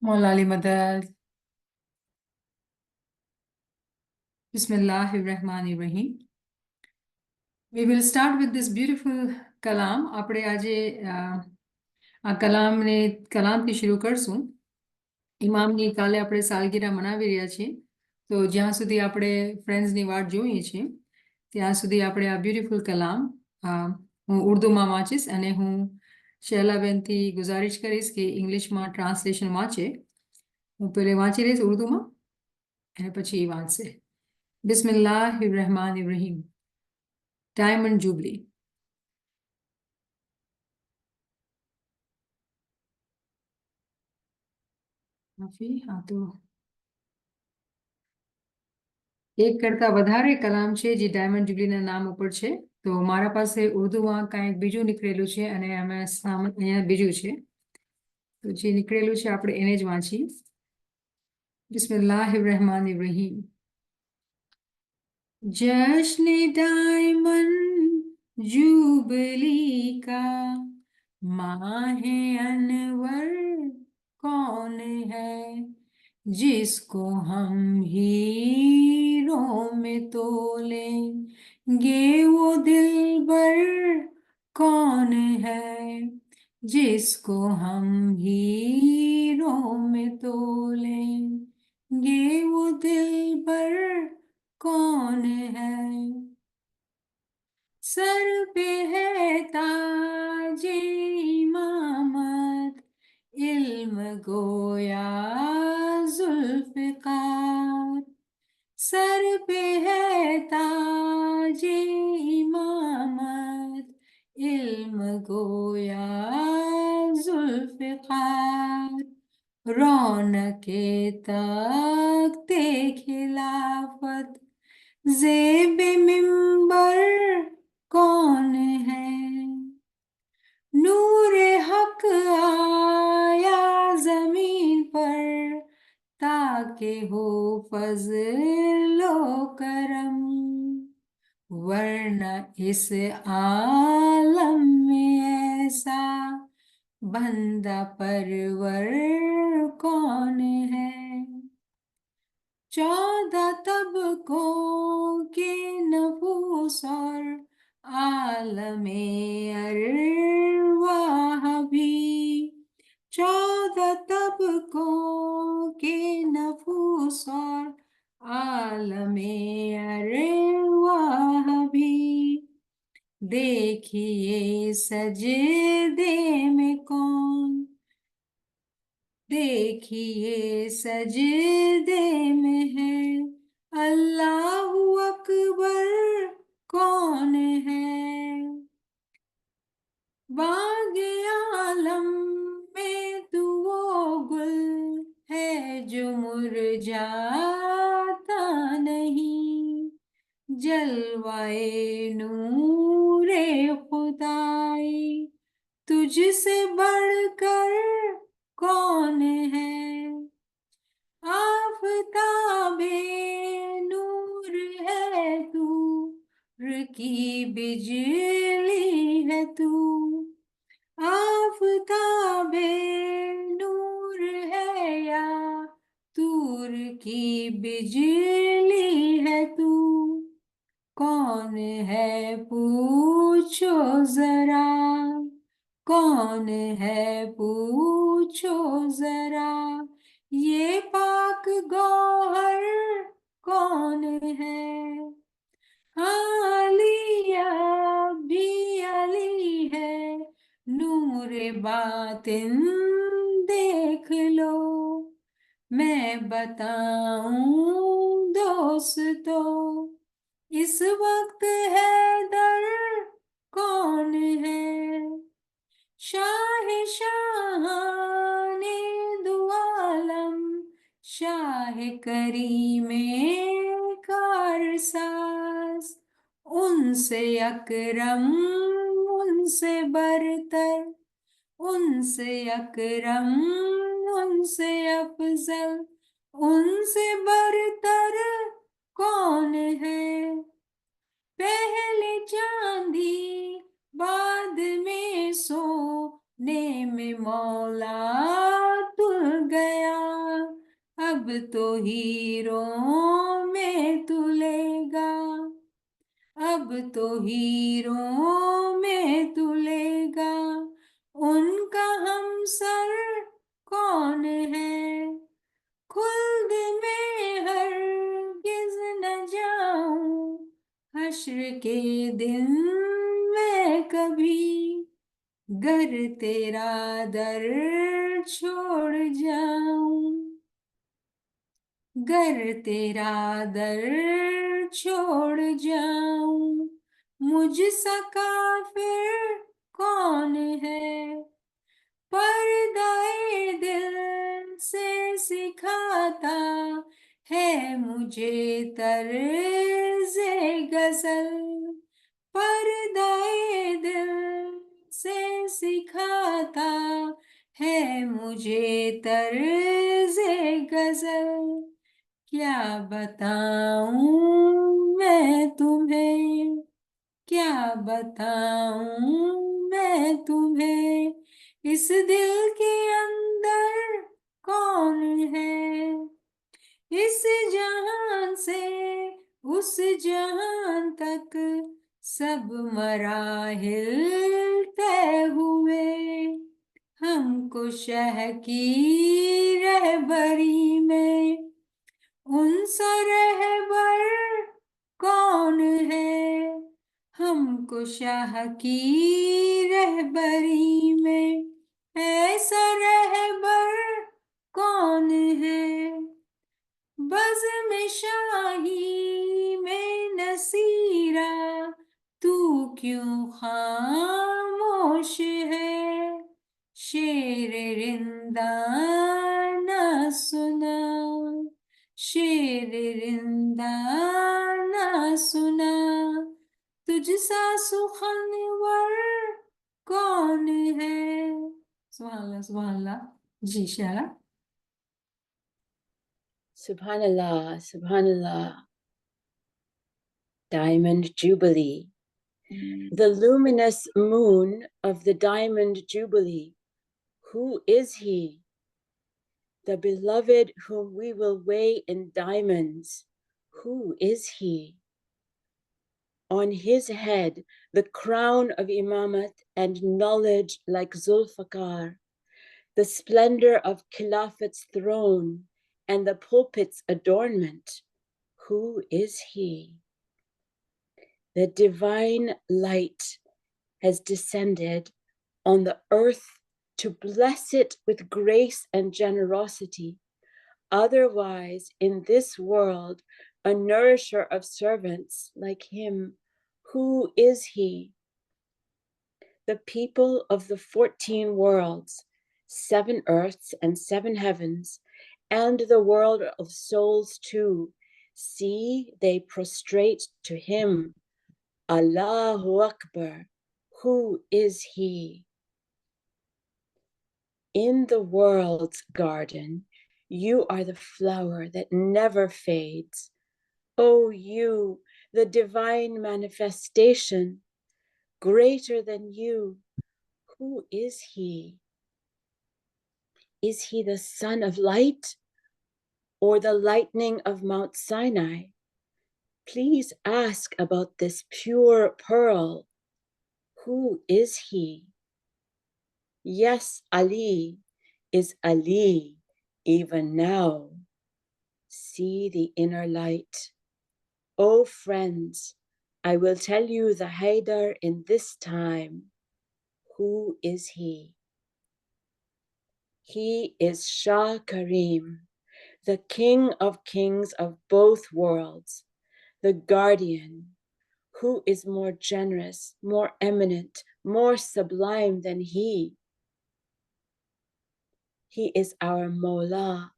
Maulali Madad. Bismillahirrahmanirrahim. We will start with this beautiful kalam. આપણે આજે આ કલામથી શરૂ કરશું. ઇમામની કાલે આપણે સાલગીરા મનાવી રહ્યા છીએ. તો જ્યાં સુધી આપણે ફ્રેન્ડ્સની વાટ જોઈએ છીએ ત્યાં સુધી આપણે આ બ્યુટીફુલ કલામ હું ઉર્દુમાં વાંચીશ અને હું શૈલાબેનથી ગુજારિશ કરીશ કે ઇંગ્લિશમાં ટ્રાન્સલેશન વાંચે. હું પહેલે વાંચી રહીશ ઉર્દુમાં અને પછી એ વાંચશે. Bismillahirrahmanirrahim. Diamond Jubilee. હા તો એક કરતા વધારે કલામ છે જે ડાયમંડ જ્યુબલીના નામ ઉપર છે. તો મારા પાસે ઉર્દુમાં કાંઈક બીજું નીકળેલું છે અને અમે અહીંયા બીજું છે. તો જે નીકળેલું છે આપણે એને જ વાંચીએ. बिस्मिल्लाहिर्रहमानिर्रहीम. जश्न डायमंड जुबली का माह अनवर कौन है जिसको हम हीरों में तोलेंगे, वो दिलबर कौन है जिसको हम हीरों में तोलेंगे, वो दिलबर कौन है. सर पे है ताजे इमामत, इल्म गोया जुल्फ़िकार. सर पे है ताजे इमामत, इल्म गोया जुल्फ़िकार. रौनके तख्ते खिलाफत ज़ेबे मिंबर कौन है. नूरे हक आया जमीन पर ताकि हो फज़लो करम, वरना इस आलम में ऐसा बंदा परवर कौन है. 14 तबकों के नफूस और आलमे अरवाह भी, 14 तबकों के नफूस और आलमे अरवाह भी. देखिए सजदे में कौन, देखिए सजदे में है अल्लाहु अकबर कौन है. बागे आलम में तू वो गुल है जो मुरझाता नहीं, जलवाए नूरे खुदाई तुझसे बढ़कर कौन है. आफताबे नूर है तू, की बिजली है तू. आफताबे नूर है या तूर की बिजली है तू. कौन है पूछो जरा, कौन है पूछो जरा, ये पाक गौहर कौन है. आलिया भी अली है, नूर बातिन देख लो. मैं बताऊं दोस्तों, इस वक्त हैदर कौन है. शाह शाहाने दो आलम, शाह करीमे कारसाज, उनसे अकरम उनसे बरतर, उनसे अकरम उनसे अफजल, उनसे बरतर कौन है. पहले चांदी बाद में सोने में मौला तुल गया, अब तो हीरों में तुलेगा, अब तो हीरों में तुलेगा, उनका हमसर कौन है। खुल्द में हरगिज़ न जाऊं, हश्र के दिन में कभी, गर तेरा दर छोड़ जाऊं, गर तेरा दर छोड़ जाऊं, मुझसा काफिर कौन है। पर्दाए दिल से सिखाता है मुझे तर्ज़े गज़ल, पर्दाए दिल से सिखाता है मुझे तर्ज़े गज़ल। क्या बताऊं मैं तुम्हें, क्या बताऊं मैं तुम्हें, इस दिल के अंदर कौन है। इस जहां से उस जहां तक सब मराहिल तय हुए, हमको शह की रहबरी में उन सा रहबर कौन है। हमको शाह की रहबरी में ऐसा रहबर कौन है। बज़्म शाही में नसीरा तू क्यों खामोश है। शेर रिंदा ना सुना, शेर रिंदा ना सुना, तुझसा सुखनवर कौन है। सुभान अल्लाह। जी शारा। Subhanallah, Subhanallah. Diamond Jubilee. The luminous moon of the Diamond Jubilee. Who is he? The beloved whom we will weigh in diamonds. Who is he? On his head, the crown of imamat and knowledge like Zulfaqar, the splendor of Khilafet's throne and the pulpit's adornment. Who is he? The divine light has descended on the earth to bless it with grace and generosity. Otherwise, in this world, a nourisher of servants like him, who is he? The people of the 14 worlds, 7 earths and 7 heavens, and the world of souls too, see, they prostrate to him. Allahu Akbar, who is he? In the world's garden, you are the flower that never fades. Oh, you, the divine manifestation, greater than you, who is he? Is he the son of light or the lightning of Mount Sinai? Please ask about this pure pearl. Who is he? Yes, Ali is Ali even now. See the inner light. Oh, friends, I will tell you the Haidar in this time. Who is he? He is Shah Karim, the king of kings of both worlds, the guardian. Who is more generous, more eminent, more sublime than he? He is our Mawla,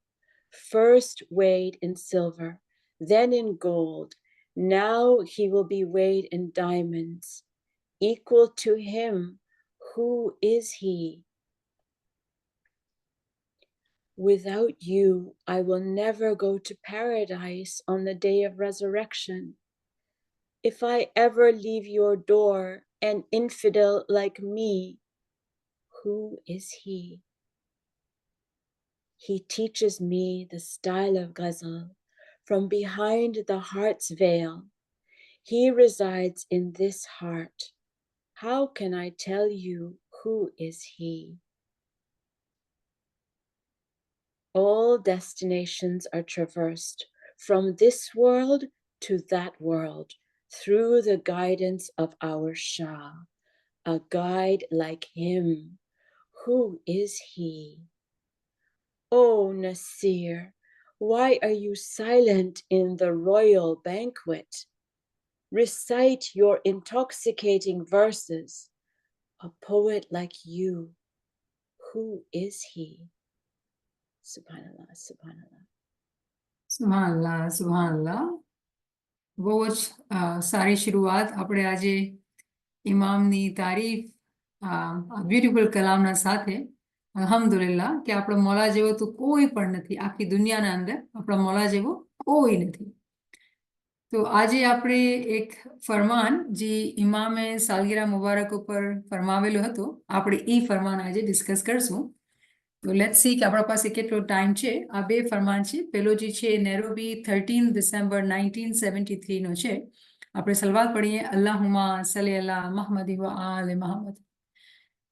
first weighed in silver, then in gold. Now he will be weighed in diamonds. Equal to him, who is he? Without you, I will never go to paradise on the day of resurrection. If I ever leave your door, an infidel like me, who is he? He teaches me the style of ghazal from behind the heart's veil. He resides in this heart. How can I tell you who is he? All destinations are traversed from this world to that world through the guidance of our Shah, a guide like him. Who is he? Oh, Nasir, why are you silent in the royal banquet? Recite your intoxicating verses. A poet like you, who is he? Subhanallah, subhanallah. સુભાનઅલ્લાહ સુભાનઅલ્લાહ. બહુ જ સારી શરૂઆત આપણે આજે ઇમામની તારીફ beautiful કલામના સાથે. અલ્હમ્દુલિલ્લાહ કે આપણો મૌલા જેવો તો કોઈ પણ નથી, આખી દુનિયાના અંદર આપણા મૌલા જેવો કોઈ નથી. તો આજે આપણે એક ફરમાન જે ઇમામે સાલગીરા મુબારક ઉપર ફરમાવેલો હતો, આપણે એ ફરમાન આજે ડિસ્કસ કરશું. તો લેટ્સ સી કે આપણા પાસે કેટલો ટાઈમ છે. આ બે ફરમાન છે. પેલો જે છે નેરોબી 13 ડિસેમ્બર 1973 નો છે. આપણે સલવાત પઢીએ, અલ્લાહુમ્મા સલ્લી અલા મુહમ્મદ વ આલે Muhammad.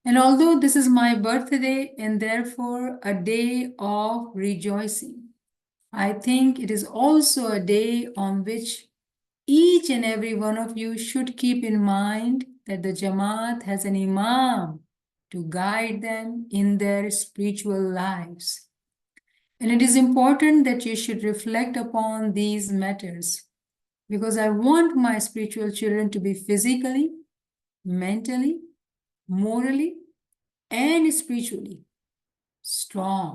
And although this is my birthday and therefore a day of rejoicing, I think it is also a day on which each and every one of you should keep in mind that the Jamaat has an Imam to guide them in their spiritual lives. And it is important that you should reflect upon these matters, because I want my spiritual children to be physically, mentally, morally, and spiritually strong.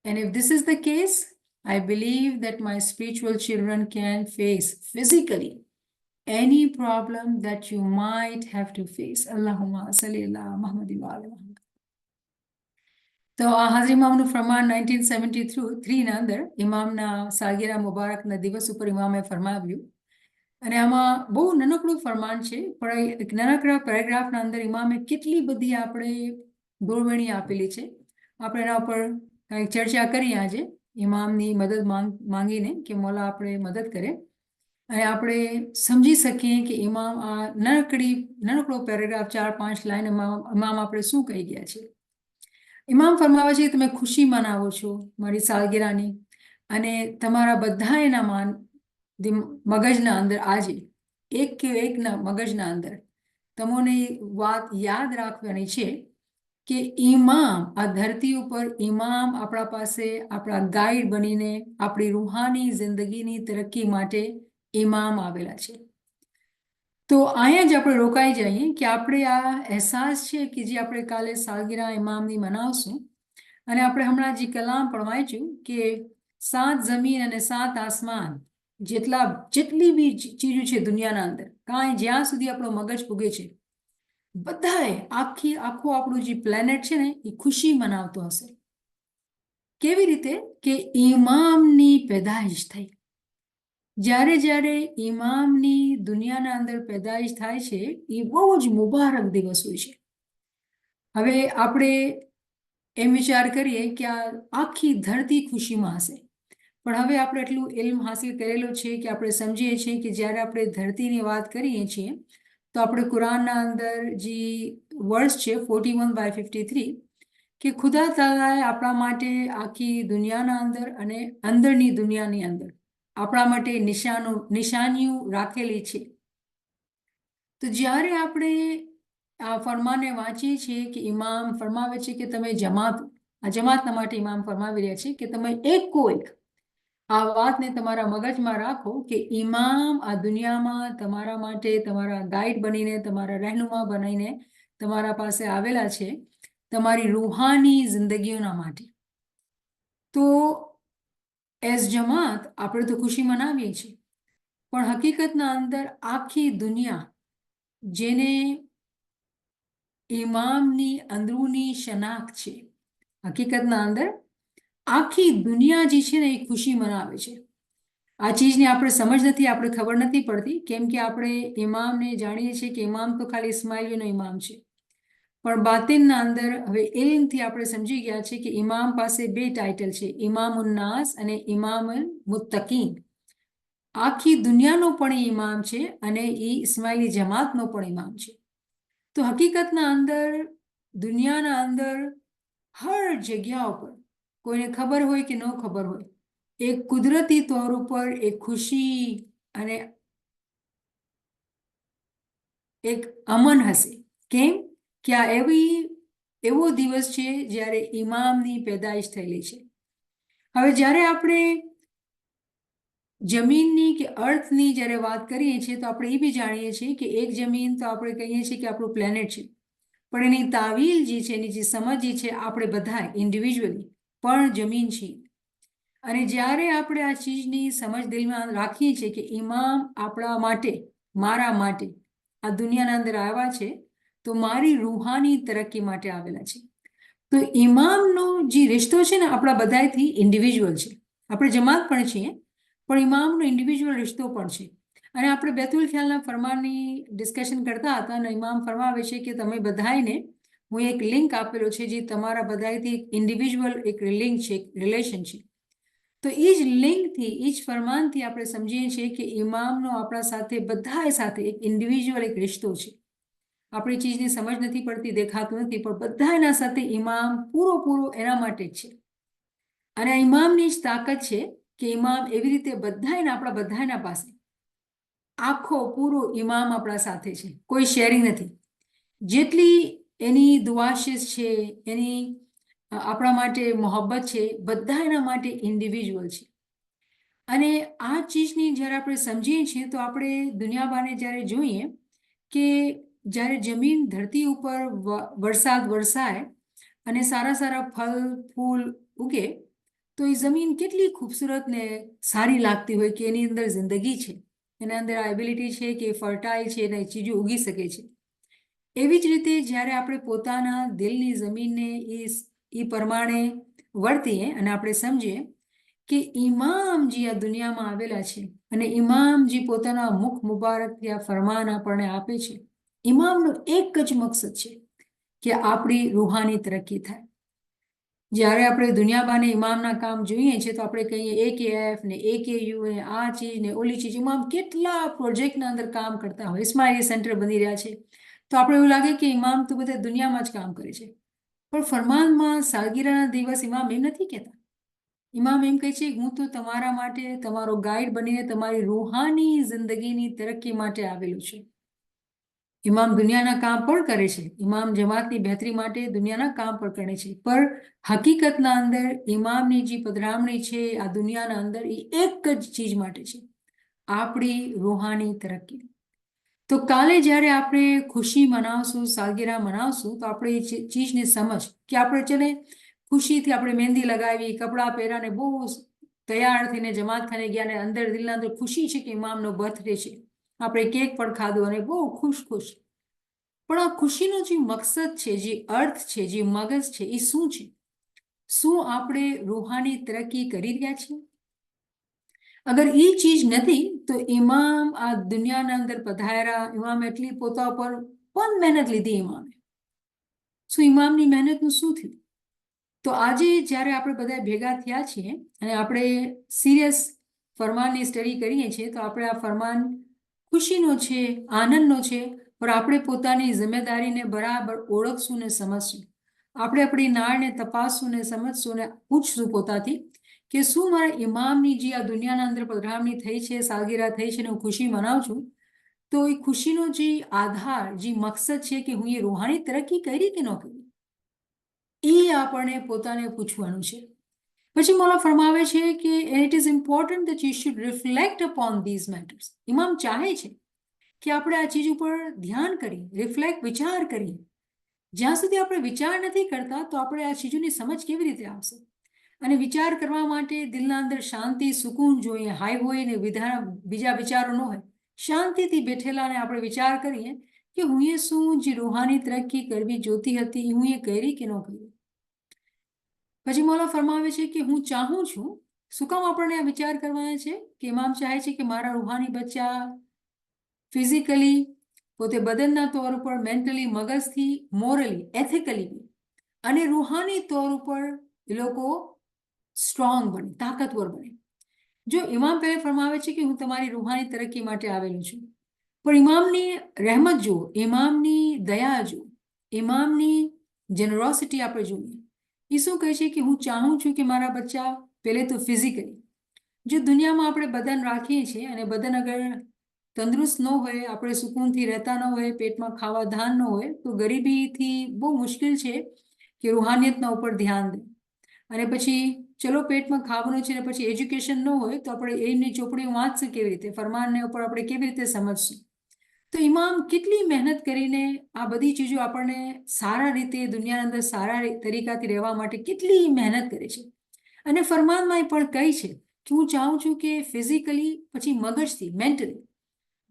And if this is the case, I believe that my spiritual children can face physically any problem that you might have to face. Allahumma salli ala Muhammad wa ala Muhammad. તો આ હાજરી ઇમામનું ફરમાન 1973 અંદર ઇમામના સાલગીરા મુબારકના દિવસ ઉપર ઇમામે ફરમાવ્યું. અને આમાં બહુ નાનકડું ફરમાન છે, પણ એક નાનકડા પેરેગ્રાફના અંદર ઇમામે કેટલી બધી આપણે દોરવણી આપેલી છે. આપણે એના ઉપર કંઈક ચર્ચા કરીએ આજે, ઇમામની મદદ માંગીને કે મૌલા આપણે મદદ કરે અને આપણે સમજી શકીએ કે ઇમામ આ નાનકડો પેરેગ્રાફ 4-5 લાઈન ઇમામ આપણે શું કહી ગયા છે. ઇમામ ફરમાવે છે કે તમે ખુશી મનાવો છો મારી સાલગીરાની, અને તમારા બધા એના મગજના અંદર આજે એક કે એકના મગજના અંદર તમને વાત યાદ રાખવાની છે કે ઇમામ આ ધરતી ઉપર ઇમામ આપણા પાસે આપણા ગાઈડ બનીને આપણી રૂહાની જિંદગીની તરક્કી માટે ઇમામ આવેલા છે. તો અહીંયા જ આપણે રોકાઈ જઈએ કે આપણે આ અહેસાસ છે કે જે આપણે કાલે સાલગીરા ઇમામની મનાવશું, અને આપણે હમણાં જે કલામ પણ વાંચ્યું કે 7 જમીન અને 7 આસમાન જેટલી બી ચીજો છે દુનિયાના અંદર, કાંઈ જ્યાં સુધી આપણો મગજ પૂગે છે, બધાએ આખું આપણું જે પ્લેનેટ છે ને એ ખુશી મનાવતો હશે. કેવી રીતે કે ઇમામની પેદાઈશ થઈ. જ્યારે ઇમામની દુનિયાના અંદર પેદાઈશ થાય છે એ બહુ જ મુબારક દિવસ હોય છે. હવે આપણે એમ વિચાર કરીએ કે આ આખી ધરતી ખુશીમાં હશે, પણ હવે આપણે એટલું ઇલ્મ હાસિલ કરેલો છે કે આપણે સમજીએ છીએ કે જ્યારે આપણે ધરતીની વાત કરીએ છીએ તો આપણે કુરાનના અંદર જે વર્સ છે 41/53 કે ખુદા તાલાએ આપણા માટે આખી દુનિયાના અંદર અને અંદરની દુનિયાની અંદર આપણા માટે નિશાનીઓ રાખેલી છે. તો જ્યારે આપણે આ ફરમાને વાંચીએ છીએ કે ઇમામ ફરમાવે છે કે તમે જમાતના માટે ઇમામ ફરમાવી રહ્યા છે કે તમે એક આ વાતને તમારા મગજમાં રાખો કે ઇમામ આ દુનિયામાં તમારા માટે તમારા ગાઈડ બનીને, તમારા રહેનુમા બનીને તમારા પાસે આવેલા છે તમારી રૂહાની જિંદગીઓના માટે. તો એઝ જમાત આપણે તો ખુશી મનાવીએ છીએ, પણ હકીકતના અંદર આખી દુનિયા જેને ઇમામની અંદરૂની શનાખ્ત છે, હકીકતના અંદર આખી દુનિયા જે છે ને એ ખુશી મનાવે છે. આ ચીજની આપણે સમજ નથી, આપણે ખબર નથી પડતી, કેમ કે આપણે ઇમામને જાણીએ છીએ કે ઇમામ તો ખાલી ઇસ્માઇલીનો ઇમામ છે, પણ બાતિનના અંદર હવે એમથી આપણે સમજી ગયા છે કે ઇમામ પાસે બે ટાઇટલ છે, ઇમામુન નાસ અને ઇમામુલ મુત્તકીન. આખી દુનિયાનો પણ ઇમામ છે અને એ ઇસ્માઇલી જમાતનો પણ ઇમામ છે. તો હકીકતના અંદર દુનિયાના અંદર હર જગ્યા ઉપર કોઈને ખબર હોય કે ન ખબર હોય, એક કુદરતી તौर ઉપર એક ખુશી અને એક અમન હશે. કેમ કે આ એવો દિવસ છે જ્યારે ઇમામની પેદાઈશ થયેલી છે. હવે જ્યારે આપણે જમીનની કે અર્થની જ્યારે વાત કરીએ છીએ તો આપણે એ બી જાણીએ છીએ કે એક જમીન તો આપણે કહીએ છીએ કે આપણું પ્લેનેટ છે, પણ એની તાવીલ જે છે, એની જે સમજ જે છે, આપણે બધા ઇન્ડિવિજ્યુઅલી પણ જમીન છીએ. અને જ્યારે આપણે આ ચીજની સમજ દિલમાં રાખીએ છીએ કે ઇમામ આપણા માટે, મારા માટે આ દુનિયાના અંદર આવ્યા છે, તો મારી રૂહાની તરક્કી માટે આવેલા છે. તો ઇમામનો જે રિશ્તો છે ને આપણા બધાથી ઇન્ડિવિજ્યુઅલ છે. આપણે જમાત પણ છીએ, પણ ઇમામનો ઇન્ડિવિજ્યુઅલ રિશ્તો પણ છે. અને આપણે બેતુલ ખ્યાલના ફરમાનની ડિસ્કશન કરતા હતા અને ઇમામ ફરમાવે છે કે તમે બધાને હું એક લિંક આપેલો છે જે તમારા બધાથી ઇન્ડિવિજ્યુઅલ એક લિંક છે, રિલેશન છે. તો એ જ લિંકથી, એ જ ફરમાનથી આપણે સમજીએ છીએ કે ઇમામનો આપણા સાથે બધા સાથે એક ઇન્ડિવિજ્યુઅલ એક રિશ્તો છે. આપણી ચીજની સમજ નથી પડતી, દેખાતું નથી, પણ બધા એના સાથે ઇમામ પૂરો એના માટે જ છે. અને આ ઇમામની જ તાકાત છે કે ઇમામ એવી રીતે આપણા બધાના પાસે આખો પૂરો ઇમામ આપણા સાથે છે, કોઈ શેરિંગ નથી. જેટલી એની દુઆશિશ છે, એની આપણા માટે મોહબ્બત છે, બધા એના માટે ઇન્ડિવિજ્યુઅલ છે. અને આ ચીજની જ્યારે આપણે સમજીએ છીએ તો આપણે દુનિયાબાને જ્યારે જોઈએ કે જ્યારે જમીન ધરતી ઉપર વરસાદ વરસાય અને સારા સારા ફળ ફૂલ ઉગે તો એ જમીન કેટલી ખૂબસૂરત ને સારી લાગતી હોય કે એની અંદર જિંદગી છે, એના અંદર આ એબિલિટી છે કે ફર્ટાઇલ છે અને ચીજો ઉગી શકે છે. એવી જ રીતે જ્યારે આપણે પોતાના દિલની જમીનને એ પ્રમાણે વર્તીએ અને આપણે સમજીએ કે ઇમામજી આ દુનિયામાં આવેલા છે અને ઇમામજી પોતાના મુખ મુબારકથી આ ફરમાન આપણને આપે છે. ઇમામનો એક જ મકસદ છે કે આપણી રૂહાની તરક્કી થાય. જ્યારે આપણે દુનિયાબાને ઇમામના કામ જોઈએ છીએ તો આપણે કહીએ AKF ને AKU ને આ ચીજ ને ઓલી ચીજ, ઇમામ કેટલા પ્રોજેક્ટના અંદર કામ કરતા હોય, ઇસ્માઇલી સેન્ટર બની રહ્યા છે, તો આપણે એવું લાગે કે ઇમામ તો બધા દુનિયામાં જ કામ કરે છે. પણ ફરમાનમાં સાલગીરાના દિવસ ઇમામ એમ નથી કહેતા. ઇમામ એમ કહે છે હું તો તમારા માટે તમારો ગાઈડ બનીને તમારી રૂહાની જિંદગીની તરક્કી માટે આવેલું છું. ઇમામ દુનિયાના કામ પણ કરે છે, ઇમામ જમાતની બહેતરી માટે દુનિયાના કામ પણ કરે છે, પણ હકીકતના અંદર ઇમામની જે પધરામણી છે આ દુનિયાના અંદર એ એક જ ચીજ માટે છે, આપણી રૂહાની તરક્કી. તો કાલે જ્યારે આપણે ખુશી મનાવશું, સાલગીરા મનાવશું, તો આપણે એ ચીજની સમજ કે આપણે ચલે ખુશીથી આપણે મહેંદી લગાવી, કપડાં પહેરાને બહુ તૈયાર થઈને જમાતખાને ગયા ને અંદર દિલના અંદર ખુશી છે કે ઇમામનો બર્થડે છે, આપણે કેક પણ ખાધો અને બહુ ખુશ. પણ આ ખુશીનો જે મકસદ છે, જે અર્થ છે, જે મગજ છે, એ શું છે? શું આપણે રૂહાની તરક્કી કરી રહ્યા છીએ? અગર એ ચીજ નથી તો ઇમામ આ દુનિયાના અંદર પધાર્યા, ઇમામ એટલી પોતા પર પણ મહેનત લીધી ઇમામે. શું ઇમામની મહેનતનું શું થયું? તો આજે જ્યારે આપણે બધા ભેગા થયા છીએ અને આપણે સિરિયસ ફરમાનની સ્ટડી કરીએ છીએ તો આપણે આ ફરમાન ખુશીનો છે, આનંદનો છે, પણ આપણે પોતાની જિમ્મેદારીને બરાબર ઓળખશું ને સમજશું. આપણે આપણી નાળને તપાસશું ને સમજશું ને પૂછશું પોતાથી કે શું મારા ઇમામની જે આ દુનિયાના અંદર પધરામણી થઈ છે, સાલગીરા થઈ છે ને હું ખુશી મનાવું છું, તો એ ખુશીનો જે આધાર, જે મકસદ છે કે હું એ રૂહાની તરક્કી કરી કે ન કરી, એ આપણને પોતાને પૂછવાનું છે. પછી મૌલા ફરમાવે છે કે it is important that you should reflect upon these matters. ઇમામ ચાહે છે કે આપણે આ ચીજ ઉપર ધ્યાન કરીએ, રિફ્લેક્ટ, વિચાર કરીએ. જ્યાં સુધી આપણે વિચાર નથી કરતા તો આપણે આ ચીજોની સમજ કેવી રીતે આવશે? અને વિચાર કરવા માટે દિલના અંદર શાંતિ, સુકૂન જોઈએ, હાઈ હોય ને બીજા વિચારો ન હોય. શાંતિથી બેઠેલાને આપણે વિચાર કરીએ કે હું એ શું જે રૂહાની તરક્કી કરવી જોતી હતી હું એ કરી કે ન કરી. પછી મૌલા ફરમાવે છે કે હું ચાહું છું. શું કામ આપણને આ વિચાર કરવાના છે? કે ઇમામ ચાહે છે કે મારા રૂહાની બચ્ચા ફિઝિકલી પોતે બદનના તौर ઉપર મેન્ટલી, મગજથી, મોરલી, એથિકલી અને રૂહાની તौर ઉપર એ લોકો સ્ટ્રોંગ બને, તાકાતવર બને. જો ઇમામ પહેલે ફરમાવે છે કે હું તમારી રૂહાની તરક્કી માટે આવેલું છું, પણ ઇમામની રહેમત જુઓ, ઇમામની દયા જુઓ, ઇમામની જેનરોસિટી આપણે જોઈએ. એ શું કહે છે કે હું ચાહું છું કે મારા બચ્ચા પહેલે તો ફિઝિકલી, જો દુનિયામાં આપણે બદન રાખીએ છીએ અને બદન અગર તંદુરસ્ત ન હોય, આપણે સુકૂનથી રહેતા ન હોય, પેટમાં ખાવા ધાન ન હોય, તો ગરીબીથી બહુ મુશ્કેલ છે કે રૂહાનિયતના ઉપર ધ્યાન દે. અને પછી ચલો પેટમાં ખાવાનું છે ને પછી એજ્યુકેશન ન હોય તો આપણે એમની ચોપડીઓ વાંચશે કેવી રીતે, ફરમાનને ઉપર આપણે કેવી રીતે સમજશું? તો ઇમામ કેટલી મહેનત કરીને આ બધી ચીજો આપણને સારા રીતે દુનિયાના અંદર સારા તરીકાથી રહેવા માટે કેટલી મહેનત કરે છે. અને ફરમાનમાં પણ કહી છે કે હું ચાહું છું કે ફિઝિકલી પછી મગજથી,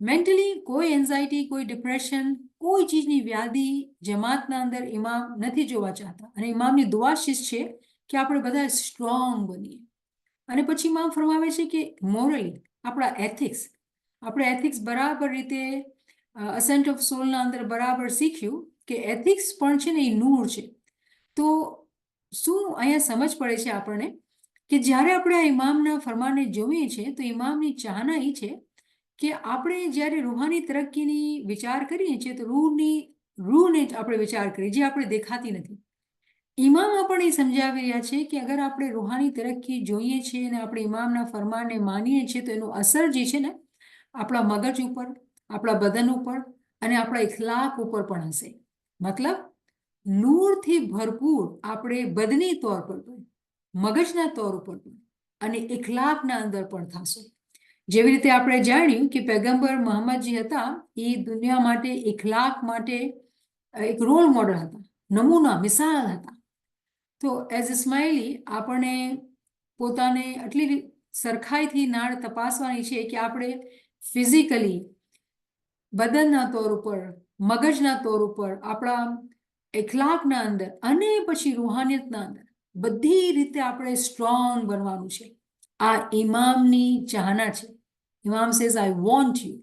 મેન્ટલી કોઈ એન્ઝાયટી, કોઈ ડિપ્રેશન, કોઈ ચીજની વ્યાધિ જમાતના અંદર ઇમામ નથી જોવા ચાહતા. અને ઇમામની દુઆશીષ છે કે આપણે બધા સ્ટ્રોંગ બનીએ. અને પછી ઇમામ ફરમાવે છે કે મોરલી આપણા એથિક્સ બરાબર રીતે અસેન્ટ ઓફ સોલના અંદર બરાબર શીખ્યું કે એથિક્સ પણ છે ને એ નૂર છે. તો શું અહીંયા સમજ પડે છે આપણને કે જ્યારે આપણે આ ઇમામના ફરમાનને જોઈએ છીએ તો ઇમામની ચાહના એ છે કે આપણે જ્યારે રૂહાની તરક્કીની વિચાર કરીએ છીએ તો રૂહને આપણે વિચાર કરીએ, જે આપણે દેખાતી નથી. ઇમામ આપણને સમજાવી રહ્યા છે કે અગર આપણે રૂહાની તરક્કી જોઈએ છીએ અને આપણે ઇમામના ફરમાનને માનીએ છીએ તો એનો અસર જે છે ને આપણા મગજ ઉપર, આપણા બદન ઉપર અને આપણા ઇખલાક ઉપર પણ હશે. મતલબ નૂરથી ભરપૂર આપણે બદની તौर પર પણ, મગજના તौर ઉપર પણ અને ઇખલાકના અંદર પણ થશું. જેવી રીતે આપણે જાણ્યું કે પૈગંબર મોહમ્મદજી હતા એ દુનિયા માટે, ઇખલાક માટે એક રોલ મોડલ હતા, નમૂના, મિસાલ હતા. તો એઝ અ સ્માઇલી આપણને પોતાને આટલી સરખાઈથી નાળ તપાસવાની છે કે આપણે ફિઝિકલી, બદનના તौर ઉપર, મગજના તौर ઉપર, આપણા ઇખલાકના અંદર અને પછી રૂહાનિયતના અંદર બધી રીતે આપણે સ્ટ્રોંગ બનવાનું છે. આ ઇમામની ચાહના છે. ઇમામ સેઝ આઈ વોન્ટ યુ.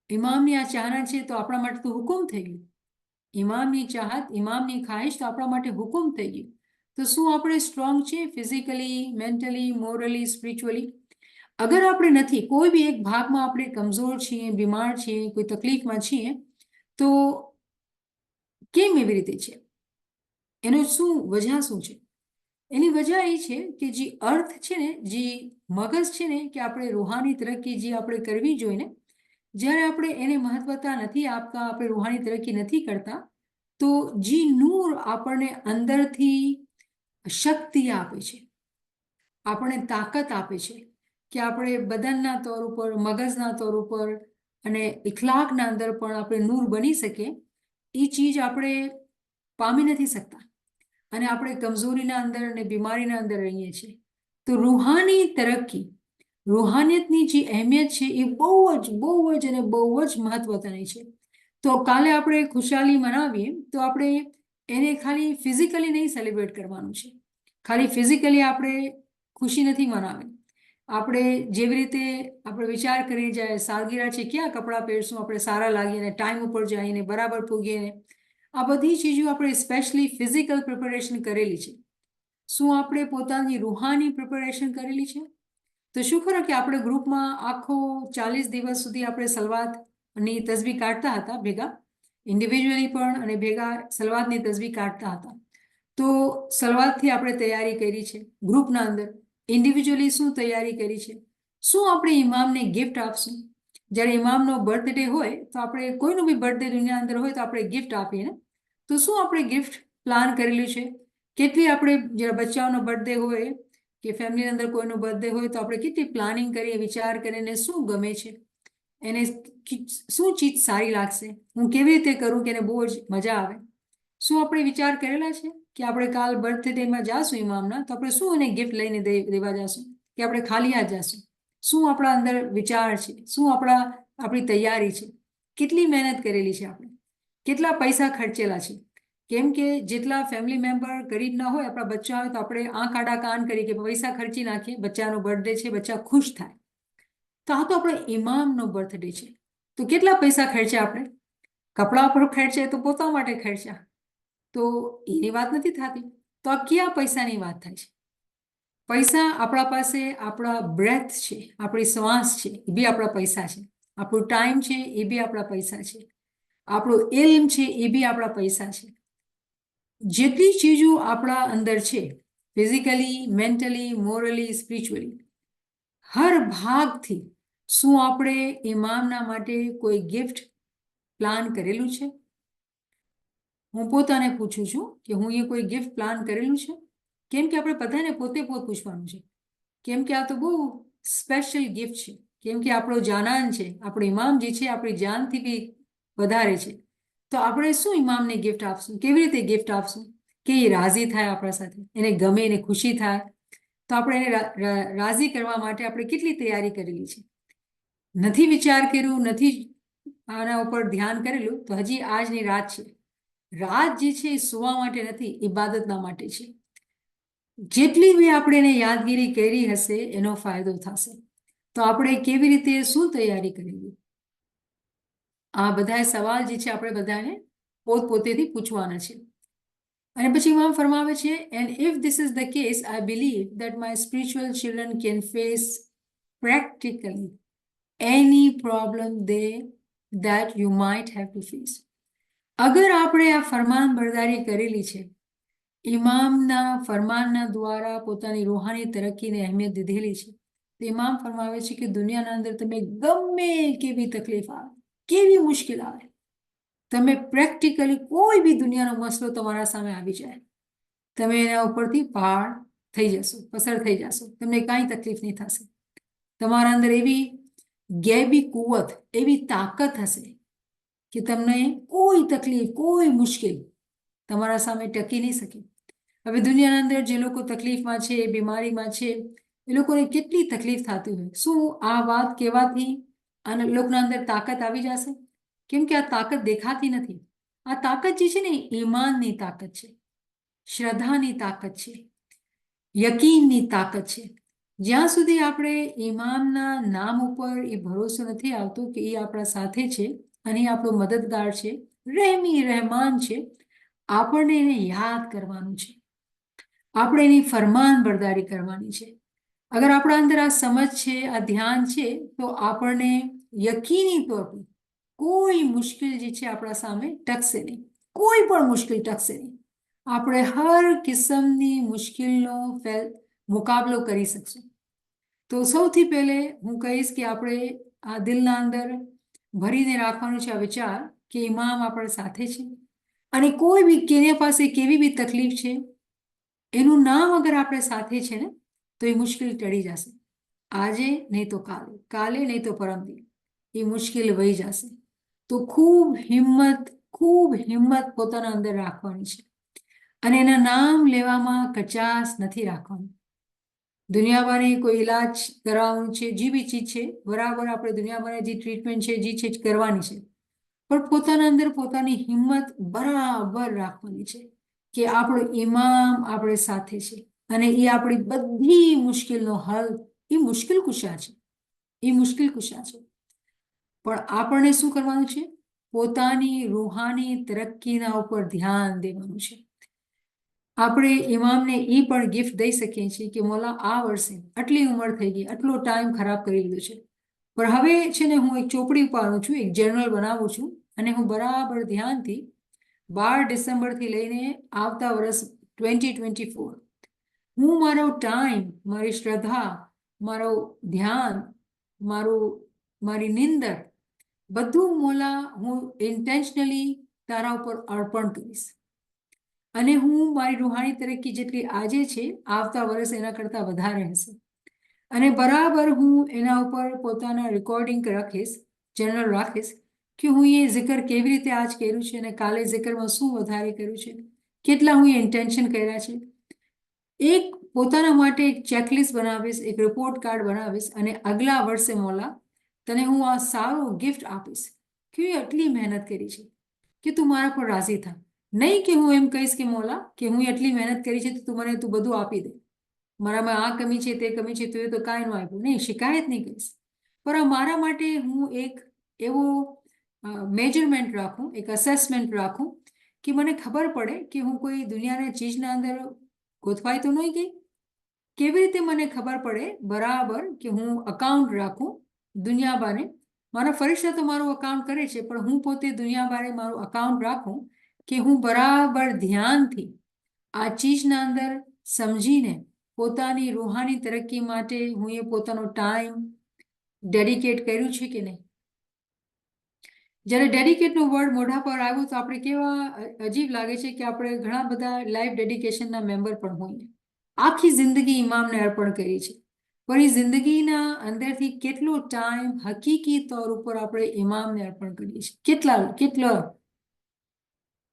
ઇમામની આ ચાહના છે તો આપણા માટે તો હુકુમ થઈ ગયું. ઇમામની ચાહત, ઇમામની ખ્વાહિશ તો આપણા માટે હુકુમ થઈ ગયું. તો શું આપણે સ્ટ્રોંગ છીએ ફિઝિકલી, મેન્ટલી, મોરલી, સ્પિરિચ્યુઅલી? અગર આપણે નથી, કોઈ બી એક ભાગમાં આપણે કમજોર છીએ, બીમાર છીએ, કોઈ તકલીફમાં છીએ, તો કેમ એવી રીતે છે? એનો શું વજહ શું છે? એની વજહ એ છે કે જે અર્થ છે ને, જે મગજ છે ને, કે આપણે રૂહાની તરક્કી જે આપણે કરવી જોઈએ ને, જ્યારે આપણે એને મહત્વતા નથી આપતા, આપણે રૂહાની તરક્કી નથી કરતા, તો જે નૂર આપણને અંદરથી શક્તિ આપે છે, આપણને તાકાત આપે છે કે આપણે બદનના તौर ઉપર, મગજના તौर ઉપર અને ઇખલાકના અંદર પણ આપણે નૂર બની શકીએ, એ ચીજ આપણે પામી નથી શકતા અને આપણે કમજોરીના અંદર અને બીમારીના અંદર રહીએ છીએ. તો રૂહાની તરક્કી, રૂહાનિયતની જે અહેમિયત છે એ બહુ જ અને બહુ જ મહત્વની છે. તો કાલે આપણે ખુશાલી મનાવીએ તો આપણે એને ખાલી ફિઝિકલી નહીં સેલિબ્રેટ કરવાનું છે. ખાલી ફિઝિકલી આપણે ખુશી નથી મનાવી. આપણે જેવી રીતે આપણે વિચાર કરી જાય સાલગીરા છે, ક્યાં કપડાં પહેરશું આપણે સારા લાગીએ ને ટાઈમ ઉપર જઈને બરાબર પૂગીએ ને, આ બધી ચીજો આપણે સ્પેશિયલી ફિઝિકલ પ્રિપેરેશન કરેલી છે. શું આપણે પોતાની રૂહાની પ્રિપેરેશન કરેલી છે? તો શું ખરું કે આપણે ગ્રુપમાં આખો 40 દિવસ સુધી આપણે સલવાતની તસબીહ કાઢતા હતા ભેગા, ઇન્ડિવિજ્યુઅલી પણ અને ભેગા સલવાતની તસબીહ કાઢતા હતા. તો સલવાતથી આપણે તૈયારી કરી છે ગ્રુપના અંદર, ઇન્ડિવિજ્યુઅલી શું તૈયારી કરી છે? શું આપણે ઇમામને ગિફ્ટ આપશું? જ્યારે ઇમામનો બર્થડે હોય તો આપણે કોઈનો બી બર્થડે દુનિયા અંદર હોય તો આપણે ગિફ્ટ આપીએ ને, તો શું આપણે ગિફ્ટ પ્લાન કરેલું છે? કેટલી આપણે જ્યારે બચ્ચાઓનો બર્થડે હોય કે ફેમિલીની અંદર કોઈનો બર્થડે હોય તો આપણે કેટલી પ્લાનિંગ કરીએ, વિચાર કરીને શું ગમે છે, એને શું ચીજ સારી લાગશે, હું કેવી રીતે કરું કે એને બહુ જ મજા આવે? શું આપણે વિચાર કરેલા છે કે આપણે કાલ બર્થડેમાં જાશું ઇમામના તો આપણે શું એને ગિફ્ટ લઈને દેવા જાશું કે આપણે ખાલી હાથ જાશું? શું આપણા અંદર વિચાર છે? શું આપણી તૈયારી છે? કેટલી મહેનત કરેલી છે આપણે? કેટલા પૈસા ખર્ચેલા છે? કેમ કે જેટલા ફેમિલી મેમ્બર ગરીબ ના હોય, આપણા બચ્ચા હોય તો આપણે આંખ આડા કાન કરી કે પૈસા ખર્ચી નાખીએ, બચ્ચાનો બર્થડે છે, બચ્ચા ખુશ થાય. તો આ તો આપણે ઇમામનો બર્થડે છે. તો કેટલા પૈસા ખર્ચ્યા આપણે? કપડા પર ખર્ચ્યા તો પોતા માટે ખર્ચ્યા, તો એની વાત નથી થતી. તો આ કયા પૈસાની વાત થાય છે? પૈસા આપણા પાસે આપણા બ્રેથ છે, આપણી શ્વાસ છે, એ બી આપણા પૈસા છે. આપણું ટાઈમ છે, એ બી આપણા પૈસા છે. આપણું ઇલ્મ છે, એ બી આપણા પૈસા છે. જેટલી ચીજો આપણા અંદર છે, ફિઝિકલી, મેન્ટલી, મોરલી, સ્પિરિચ્યુઅલી, હર ભાગથી શું આપણે ઇમામના માટે કોઈ ગિફ્ટ પ્લાન કરેલું છે? હું પોતાને પૂછું છું કે હું એ કોઈ ગિફ્ટ પ્લાન કરેલું છે? કેમ કે આપણે બધાને પોતે પૂછવાનું છે. કેમ કે આ તો બહુ સ્પેશિયલ ગિફ્ટ છે. કેમ કે આપણો જાનાન છે, આપણો ઇમામ જે છે આપણી જાનથી બી વધારે છે. તો આપણે શું ઇમામને ગિફ્ટ આપશું? કેવી રીતે ગિફ્ટ આપશું કે એ રાજી થાય આપણા સાથે, એને ગમે, એને ખુશી થાય? તો આપણે એને રાજી કરવા માટે આપણે કેટલી તૈયારી કરેલી છે? નથી વિચાર કર્યું, નથી આના ઉપર ધ્યાન કરેલું, તો હજી આજની રાત છે. રાત જે છે એ સુવા માટે નથી, ઇબાદતના માટે છે. જેટલી બી આપણે એને યાદગીરી કરી હશે એનો ફાયદો થશે. તો આપણે કેવી રીતે, શું તૈયારી કરેલી? આ બધા સવાલ જે છે આપણે બધાને પોતપોતેથી પૂછવાના છે. અને પછી ઇમામ ફરમાવે છે, and if this is the case, I believe that my spiritual children can face practically any problem that you might have to face. અગર આપણે આ ફરમાન બરદારી કરેલી છે, ઇમામના ફરમાનના દ્વારા પોતાની રૂહાની તરક્કીને અહેમિયત દીધેલી છે, તો ઇમામ ફરમાવે છે કે દુનિયાના અંદર તમે ગમે કેવી તકલીફ આવે, કેવી મુશ્કેલ આવે, તમે પ્રેક્ટિકલી કોઈ બી દુનિયાનો મસલો તમારા સામે આવી જાય, તમે એના ઉપરથી પાર થઈ જશો, પસાર થઈ જશો, તમને કાંઈ તકલીફ નહીં થશે. તમારા અંદર એવી ગેબી કુવત, એવી તાકાત હશે કે તમને કોઈ તકલીફ, કોઈ મુશ્કેલ તમારા સામે ટકી નહીં શકે. હવે દુનિયાના અંદર જે લોકો તકલીફમાં છે, બીમારીમાં છે, એ લોકોને કેટલી તકલીફ થતી હોય. શું આ વાત કહેવાથી આ લોકોના અંદર તાકાત આવી જશે? કેમ કે આ તાકાત દેખાતી નથી. આ તાકાત જે છે ને, ઈમાનની તાકાત છે, શ્રદ્ધાની તાકાત છે, યકીનની તાકાત છે. જ્યાં સુધી આપણે ઇમામના નામ ઉપર એ ભરોસો નથી આવતો કે એ આપણા સાથે છે અને આપણો મદદગાર છે, રહેમી રહેમાન છે, આપણને એને યાદ કરવાનું છે, આપણે એની ફરમાન બરદારી કરવાની છે. અગર આપણા અંદર આ સમજ છે, આ ધ્યાન છે, તો આપણને યકીની તौर પર કોઈ મુશ્કેલ જે છે આપણા સામે ટકશે નહીં, કોઈ પણ મુશ્કેલ ટકશે નહીં. આપણે હર કિસ્મની મુશ્કેલનો મુકાબલો કરી શકશું. તો સૌથી પહેલે હું કહીશ કે આપણે આ દિલના અંદર ભરીને રાખવાનું છે આ વિચાર કે ઇમામ આપણા સાથે છે, અને કોઈ બી કેને પાસે કેવી બી તકલીફ છે, એનું નામ અગર આપણે સાથે છે ને, તો એ મુશ્કેલ ટળી જશે. આજે નહીં તો કાલે, કાલે નહીં તો પરમદી એ મુશ્કેલ વહી જશે. તો ખૂબ હિંમત પોતાના અંદર રાખવાની છે, અને એના નામ લેવામાં કચાશ નથી રાખવાની. દુનિયામાં કોઈ ઇલાજ કરાવવાનું છે, જે બી ચીજ છે, બરાબર આપણે દુનિયામાં જે ટ્રીટમેન્ટ છે, જે ચીજ કરવાની છે, પણ પોતાના અંદર પોતાની હિંમત બરાબર રાખવાની છે કે આપણો ઇમામ આપણે સાથે છે, અને એ આપણી બધી મુશ્કેલનો હલ, એ મુશ્કેલ કુશા છે, એ મુશ્કેલ કુશા છે. પણ આપણને શું કરવાનું છે? પોતાની રૂહાની તરક્કીના ઉપર ધ્યાન દેવાનું છે. આપણે ઇમામને એ પણ ગિફ્ટ દઈ શકીએ છીએ કે મોલા, આ વર્ષે આટલી ઉંમર થઈ ગઈ, આટલો ટાઈમ ખરાબ કરી લીધો છે, પણ હવે છે ને હું એક ચોપડી પાડું છું, એક જર્નલ બનાવું છું, અને હું બરાબર ધ્યાનથી 12 ડિસેમ્બરથી લઈને આવતા વર્ષ 2024 હું મારો ટાઈમ, મારી શ્રદ્ધા, મારો ધ્યાન, મારી નિંદર બધું મોલા હું ઇન્ટેન્શનલી તારા ઉપર અર્પણ કરીશ, અને હું મારી રૂહાની તરક્કી જેટલી આજે છે, આવતા વર્ષ એના કરતાં વધારે હશે. અને બરાબર હું એના ઉપર પોતાના રેકોર્ડિંગ રાખીશ, જર્નલ રાખીશ કે હું એ જિકર કેવી રીતે આજ કર્યું છે, અને કાલે જિકરમાં શું વધારે કર્યું છે, કેટલા હું એ ઇન્ટેન્શન કર્યા છે. એક પોતાના માટે એક ચેકલિસ્ટ બનાવીશ, એક રિપોર્ટ કાર્ડ બનાવીશ, અને આગલા વર્ષે મોલા તને હું આ સારો ગિફ્ટ આપીશ કે આટલી મહેનત કરી છે, કે તું મારા પર રાજી થા. નહીં કે હું એમ કહીશ કે મોલા કે હું એટલી મહેનત કરી છે, તો તું બધું આપી દે, મારામાં આ કમી છે, તે કમી છે, તું એ તો કાંઈ ન આપ્યું, નહીં, શિકાયત નહીં કરીશ, પણ મારા માટે હું એક એવો મેજરમેન્ટ રાખું, એક અસેસમેન્ટ રાખું કે મને ખબર પડે કે હું કોઈ દુનિયાના ચીજના અંદર ગોથવાઈ તો નહીં ગઈ. કેવી રીતે મને ખબર પડે બરાબર કે હું અકાઉન્ટ રાખું દુનિયા બારે? મારા ફરિશ્તા તો મારું અકાઉન્ટ કરે છે, પણ હું પોતે દુનિયા બારે મારું અકાઉન્ટ રાખું કે હું બરાબર ધ્યાનથી આ ચીજના અંદર સમજીને પોતાની રૂહાની તરક્કી માટે હું એ પોતાનો ટાઈમ ડેડિકેટ કર્યું છે કે નહીં. જ્યારે ડેડિકેટનો વર્ડ મોઢા પર આવ્યો તો આપણે કેવા અજીબ લાગે છે કે આપણે ઘણા બધા લાઈફ ડેડિકેશનના મેમ્બર પણ હોઈએ. આખી જિંદગી ઇમામને અર્પણ કરી છે, પણ એ જિંદગીના અંદરથી કેટલો ટાઈમ હકીકી તौर ઉપર આપણે ઇમામને અર્પણ કરીએ છીએ? કેટલા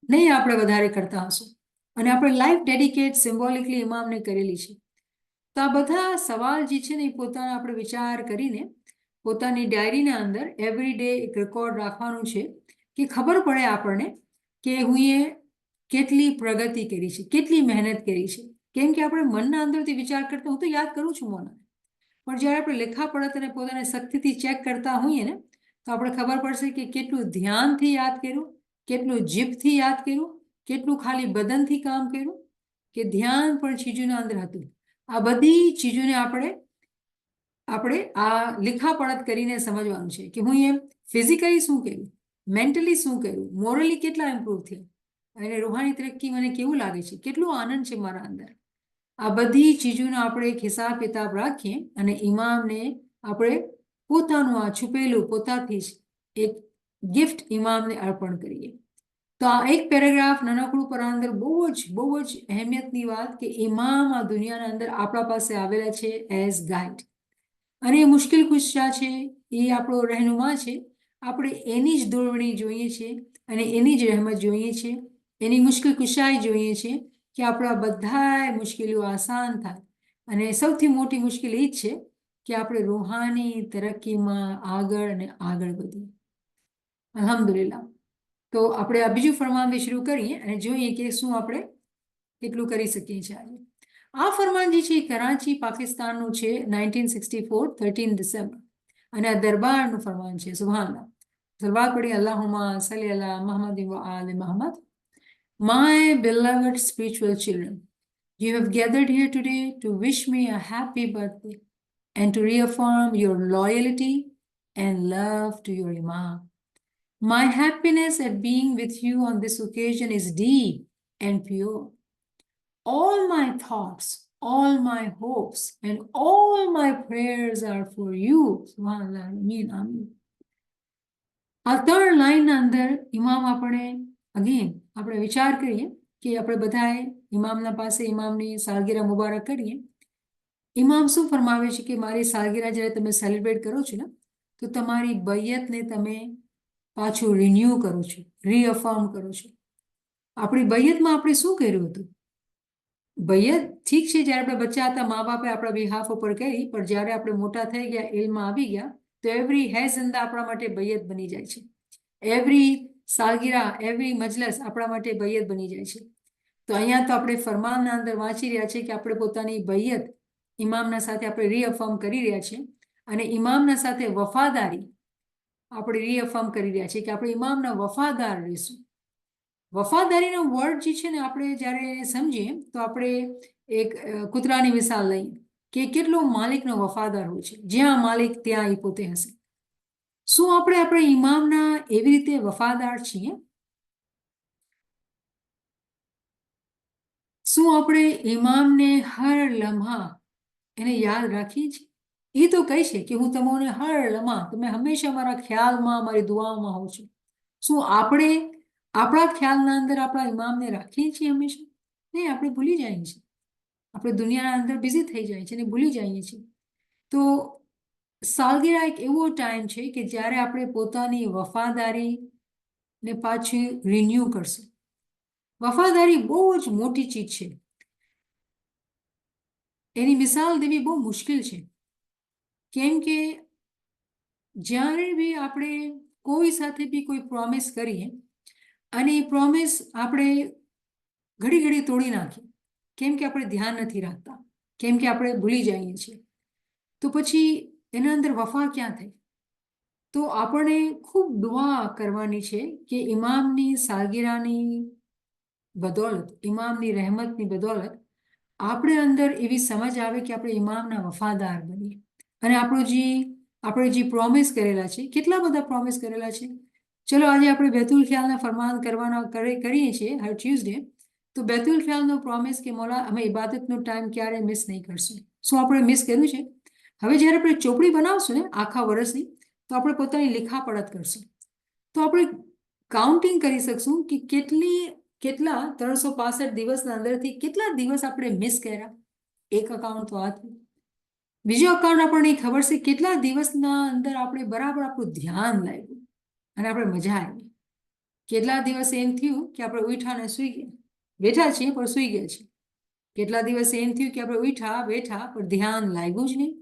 નહીં આપણે વધારે કરતા હશું. અને આપણે લાઈફ ડેડિકેટ સિમ્બોલિકલી ઇમામને કરેલી છે. તો આ બધા સવાલ જે છે ને એ પોતાના આપણે વિચાર કરીને પોતાની ડાયરીના અંદર એવરી ડે એક રેકોર્ડ રાખવાનું છે કે ખબર પડે આપણને કે હું એ કેટલી પ્રગતિ કરી છે, કેટલી મહેનત કરી છે. કેમ કે આપણે મનના અંદરથી વિચાર કરતા, હું તો યાદ કરું છું મોના, પણ જ્યારે આપણે લેખા પડત અને પોતાને શક્તિથી ચેક કરતા હોઈએ ને તો આપણે ખબર પડશે કે કેટલું ધ્યાનથી યાદ કર્યું, કેટલું જીભથી યાદ કર્યું, કેટલું ખાલી બદનથી કામ કર્યું, કે ધ્યાન પણ ચીજોના અંદર હતું. આ બધી ચીજોને આપણે આ લેખાપડત કરીને સમજવાનું છે કે હું એમ ફિઝિકલી શું કર્યું, મેન્ટલી શું કર્યું, મોરલી કેટલા ઇમ્પ્રૂવ થયા, અને રૂહાની તરક્કી મને કેવું લાગે છે, કેટલો આનંદ છે મારા અંદર. આ બધી ચીજોનો આપણે એક હિસાબ કિતાબ રાખીએ અને ઇમામને આપણે પોતાનું આ છુપેલું પોતાથી જ એક ગિફ્ટ ઇમામને અર્પણ કરીએ. તો આ એક પેરેગ્રાફ નાનકડું પર અંદર બહુ જ અહેમિયતની વાત કે ઇમામ આ દુનિયાના અંદર આપણા પાસે આવેલા છે એઝ ગાઈડ. અને એ મુશ્કેલ કુશા છે, એ આપણો રહેનુમા છે. આપણે એની જ દોરવણી જોઈએ છીએ અને એની જ રહેમત જોઈએ છીએ, એની મુશ્કેલ કુશાઈ જોઈએ છીએ કે આપણા બધા મુશ્કેલીઓ આસાન થાય. અને સૌથી મોટી મુશ્કેલી એ જ છે કે આપણે રૂહાની તરક્કીમાં આગળ અને આગળ વધીએ. અલ્હમ્દુલિલ્લાહ. તો આપણે આ બીજું ફરમાન શરૂ કરીએ અને જોઈએ કે શું આપણે કેટલું કરી શકીએ છીએ આજે. આ ફરમાન જે છે કરાચી પાકિસ્તાનનું છે, 1964 13 ડિસેમ્બર, અને આ દરબારનું ફરમાન છે. સુભાનઅલ્લાહ. સલવાત પડી અલ્લાહુમ્મા સલ્લી અલા મુહમ્મદ વ આલે Muhammad. My beloved spiritual children, you have gathered here today to wish me a happy birthday and to reaffirm your loyalty and love to your Imam. My happiness at being with you on this occasion is deep and pure. All my thoughts, all my hopes, and all my prayers are for you. Subhanallah, Ameen, Ameen. આ ત્રણ લાઈનના અંદર ઇમામ આપણે આપણે વિચાર કરીએ કે આપણે બધાએ ઇમામના પાસે ઇમામની સાલગીરા મુબારક કરીએ. ઇમામ શું ફરમાવે છે કે મારી સાલગીરા જ્યારે તમે સેલિબ્રેટ કરો છો ને તો તમારી બૈયતને તમે પાછું રિન્યુ કરો છો, રીઅફર્મ કરો છો. આપણી બૈયતમાં આપણે શું કર્યું હતું? બૈયત ઠીક છે, જ્યારે આપણે બચ્ચા હતા મા બાપે આપણા બિહાફ ઉપર કરી, પણ જ્યારે આપણે મોટા થઈ ગયા, ઇલ્મમાં આવી ગયા, તો એવરી હે ઝિંદા આપણા માટે બૈયત બની જાય છે. એવરી સાલગીરા, એવરી મજલસ આપણા માટે બૈયત બની જાય છે. તો અહીંયા તો આપણે ફરમાનના અંદર વાંચી રહ્યા છે કે આપણે પોતાની બૈયત ઇમામના સાથે આપણે રીઅફર્મ કરી રહ્યા છે અને ઇમામના સાથે વફાદારી આપણે રીઅફર્મ કરી રહ્યા છીએ કે આપણે ઇમામના વફાદાર રહીશું. વફાદારીનો વર્ડ જે છે ને આપણે જ્યારે સમજીએ તો આપણે એક કૂતરાની મિસાલ લઈએ કે કેટલો માલિકનો વફાદાર હોય છે, જ્યાં માલિક ત્યાં એ પોતે હશે. શું આપણે ઇમામના એવી રીતે વફાદાર છીએ? શું આપણે ઇમામને હર લમ્હા એને યાદ રાખીએ છીએ? એ તો કહે છે કે હું તમને હર લમ્હા, તમે હંમેશા મારા ખ્યાલમાં, મારી દુઆઓમાં હોવ છો. શું આપણે આપણા ખ્યાલના અંદર આપણા ઇમામને રાખીએ છીએ હંમેશા? નહીં, આપણે ભૂલી જઈએ છીએ. આપણે દુનિયાના અંદર બિઝી થઈ જાય છે અને ભૂલી જઈએ છીએ. તો સાલગીરા એક એવો ટાઈમ છે કે જ્યારે આપણે પોતાની વફાદારીને પાછી રિન્યુ કરશું. વફાદારી બહુ જ મોટી ચીજ છે. એની મિસાલ દેવી બહુ મુશ્કેલ છે. કેમ કે જ્યારે બી આપણે કોઈ સાથે બી કોઈ પ્રોમિસ કરીએ અને એ પ્રોમિસ આપણે ઘડી તોડી નાખીએ, કેમ કે આપણે ધ્યાન નથી રાખતા, કેમ કે આપણે ભૂલી જઈએ છીએ, તો પછી એના અંદર વફા ક્યાં થઈ? તો આપણે ખૂબ દુઆ કરવાની છે કે ઇમામની સાલગીરાની બદૌલત, ઇમામની રહેમતની બદૌલત આપણે અંદર એવી સમજ આવે કે આપણે ઇમામના વફાદાર બનીએ અને આપણે જે પ્રોમિસ કરેલા છે, કેટલા બધા પ્રોમિસ કરેલા છે. ચલો આજે આપણે બેતુલ ખ્યાલના ફરમાન કરીએ છીએ હર ટ્યુઝડે. તો બેતુલ ખ્યાલનો પ્રોમિસ કે મોલા અમે ઇબાદતનો ટાઈમ ક્યારે મિસ નહીં કરશું. શું આપણે મિસ કર્યું છે? હવે જ્યારે આપણે ચોપડી બનાવશું ને આખા વર્ષની, તો આપણે પોતાની લિખાપડત કરશું. તો આપણે કાઉન્ટિંગ કરી શકશું કે કેટલા 365 દિવસના અંદરથી કેટલા દિવસ આપણે મિસ કર્યા. એક અકાઉન્ટ તો આ થયું. બીજો અકાઉન્ટ આપણને ખબર છે કેટલા દિવસના અંદર આપણે બરાબર આપણું ધ્યાન લાગ્યું અને આપણે મજા આવી. કેટલા દિવસ એમ થયું કે આપણે ઉઠ્યા ને સૂઈ ગયા, બેઠા છીએ પણ સૂઈ ગયા છીએ. કેટલા દિવસ એમ થયું કે આપણે ઉઠ્યા બેઠા પણ ધ્યાન લાગ્યું જ નહીં.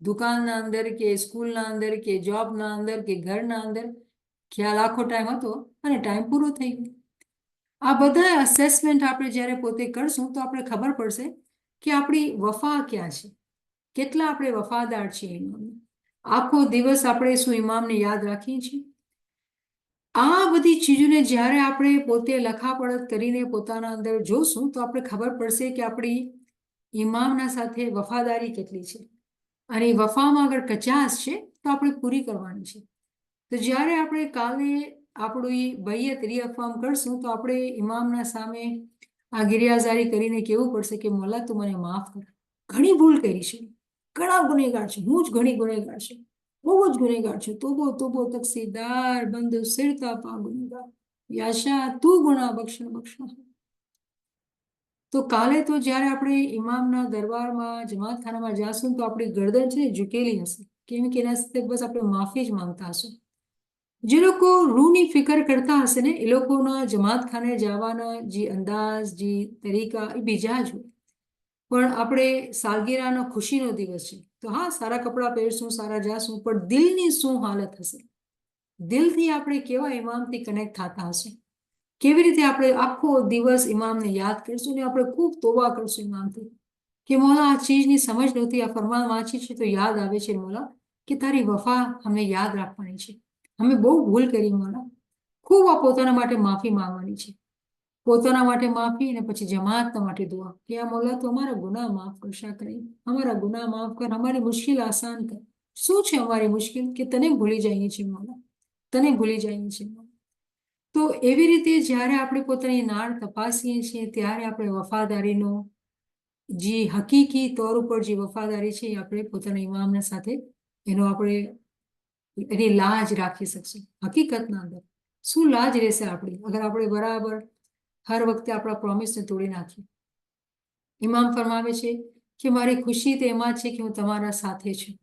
દુકાનના અંદર કે સ્કૂલના અંદર કે જોબના અંદર કે ઘરના અંદર ખ્યાલ આખો ટાઈમ હતો અને ટાઈમ પૂરો થઈ ગયો. આ બધા અસેસમેન્ટ આપણે જ્યારે પોતે કરશું તો આપણે ખબર પડશે કે આપણી વફા ક્યાં છે, કેટલા આપણે વફાદાર છીએ ઇમામને. આખો દિવસ આપણે શું ઇમામને યાદ રાખીએ છીએ? આ બધી ચીજોને જ્યારે આપણે પોતે લખાપડત કરીને પોતાના અંદર જોશું તો આપણે ખબર પડશે કે આપણી ઇમામના સાથે વફાદારી કેટલી છે અને વફામાં અગર કચાશ છે તો આપણે પૂરી કરવાની છે. તો જ્યારે આપણે કાલે આપણી બૈયત રીઅફર્મ કરશું તો આપણે ઇમામના સામે આ ગિરિયાઝારી કરીને કહેવું પડશે કે મોલા તું મને માફ કર, ઘણી ભૂલ કરી છે, ઘણા ગુનેગાર છે, હું જ ઘણી ગુનેગાર છું, બહુ જ ગુનેગાર છું. તોબો તકસીદાર બંધ સિરતા પા ગુનેગાર યાશા તું ગુના બક્ષણ. તો કાલે તો જ્યારે આપણે ઇમામના દરબારમાં જમાતખાનામાં જાશું તો આપણી ગરદન છે ને ઝૂકેલી હશે, કેમ કે એના સાથે બસ આપણે માફી જ માંગતા હશું. જે લોકો રૂહની ફિકર કરતા હશે ને એ લોકોના જમાતખાને જવાના જે અંદાજ, જે તરીકા એ બીજા જ હોય. પણ આપણે સાલગીરાનો ખુશીનો દિવસ છે તો હા, સારા કપડાં પહેરશું, સારા જાશું, પણ દિલની શું હાલત હશે? દિલથી આપણે કેવા ઇમામથી કનેક્ટ થતા હશે? કેવી રીતે આપણે આખો દિવસ ઇમામને યાદ કરશું ને આપણે ખૂબ તોબા કરશું ઇમામથી કે મોલા આ ચીજની સમજ નહોતી, આ ફરમાન વાંચી છે તો યાદ આવે છે મોલા કે તારી વફા અમને યાદ રાખવાની છે, અમે બહુ ભૂલ કરી મોલા. ખૂબ આ પોતાના માટે માફી માંગવાની છે, પોતાના માટે માફી અને પછી જમાતના માટે દુઆ કે આ મોલા તો અમારા ગુનાહ માફ કરશા કરી, અમારા ગુનાહ માફ કર, અમારી મુશ્કેલ આસાન કર. શું છે અમારી મુશ્કેલ? કે તને ભૂલી જઈએ છીએ મોલા, તને ભૂલી જઈએ છીએ. તો એવી રીતે જ્યારે આપણે પોતાની નાળ તપાસીએ છીએ ત્યારે આપણે વફાદારીનો જે હકીકી તौर ઉપર જે વફાદારી છે એ આપણે પોતાના ઇમામના સાથે એની લાજ રાખી શકશું. હકીકતના અંદર શું લાજ રહેશે આપણી અગર આપણે બરાબર હર વખતે આપણા પ્રોમિસને તોડી નાખીએ? ઇમામ ફરમાવે છે કે મારી ખુશી તો એમાં છે કે હું તમારા સાથે છું,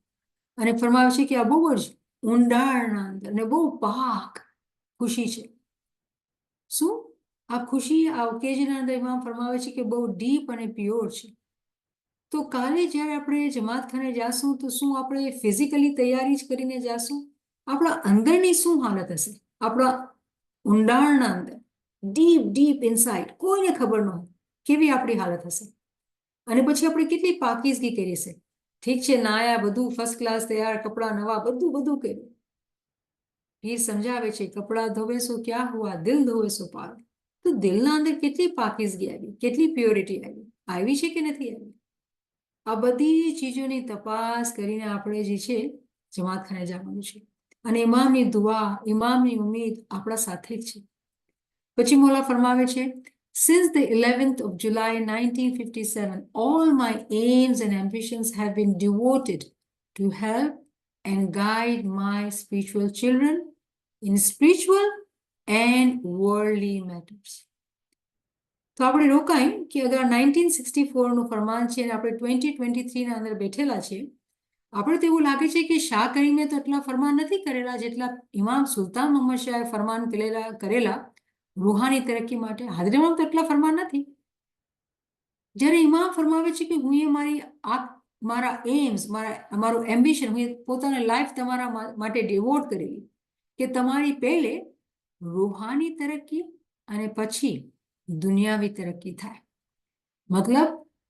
અને ફરમાવે છે કે આ બહુ જ ઊંડાણના અંદર અને બહુ પાક ખુશી છે. શું આ ખુશી આ ઓકેઝનના અંદર ઇમામ ફરમાવે છે કે બહુ ડીપ અને પ્યોર છે. તો કાલે જ્યારે આપણે જમાતખાને જાશું તો શું આપણે ફિઝિકલી તૈયારી જ કરીને જાશું? આપણા અંદરની શું હાલત હશે? આપણા ઊંડાણના અંદર ડીપ ઇનસાઇડ કોઈને ખબર ન હોય કેવી આપણી હાલત હશે. અને પછી આપણે કેટલી પાકીઝગી કરી છે. ઠીક છે, નાયા, બધું ફર્સ્ટ ક્લાસ તૈયાર, કપડાં નવા, બધું કર્યું. પીર સમજાવે છે કપડાં ધોવે સો ક્યાં હુઆ, દિલ ધોવે સો પાક. તો દિલના અંદર કેટલી પાકીઝગી આવી, કેટલી પ્યોરિટી આવી છે કે નથી આવી? આ બધી ચીજોની તપાસ કરીને આપણે જે છે જમાતખાને જવાનું છે અને ઇમામની દુઆ, ઇમામની ઉમ્મીદ આપણા સાથે જ છે. પછી મોલા ફરમાવે છે, since the 11th of July 1957 all my aims and ambitions have been devoted to help and guide my spiritual children in spiritual and worldly matters. તો આપણે રોકાય કે અગર 1964નું ફરમાન છે અને આપણે 2023ના અંદર બેઠેલા છે, આપણે તો એવું લાગે છે કે શાહ કરીમે તો એટલા ફરમાન નથી કરેલા જેટલા ઇમામ સુલતાન મોહમ્મદ શાહે ફરમાન કરેલા રૂહાની તરક્કી માટે. હાજરી ઇમામ તો એટલા ફરમાન નથી. જ્યારે ઇમામ ફરમાવે છે કે હું એ મારા એમ્સ, મારું એમ્બિશન, હું પોતાની લાઈફ તમારા માટે ડિવોટ કરેલી કે તમારી પહેલે રૂહાની તરક્કી અને પછી દુનિયાવી તરક્કી થાય. મતલબ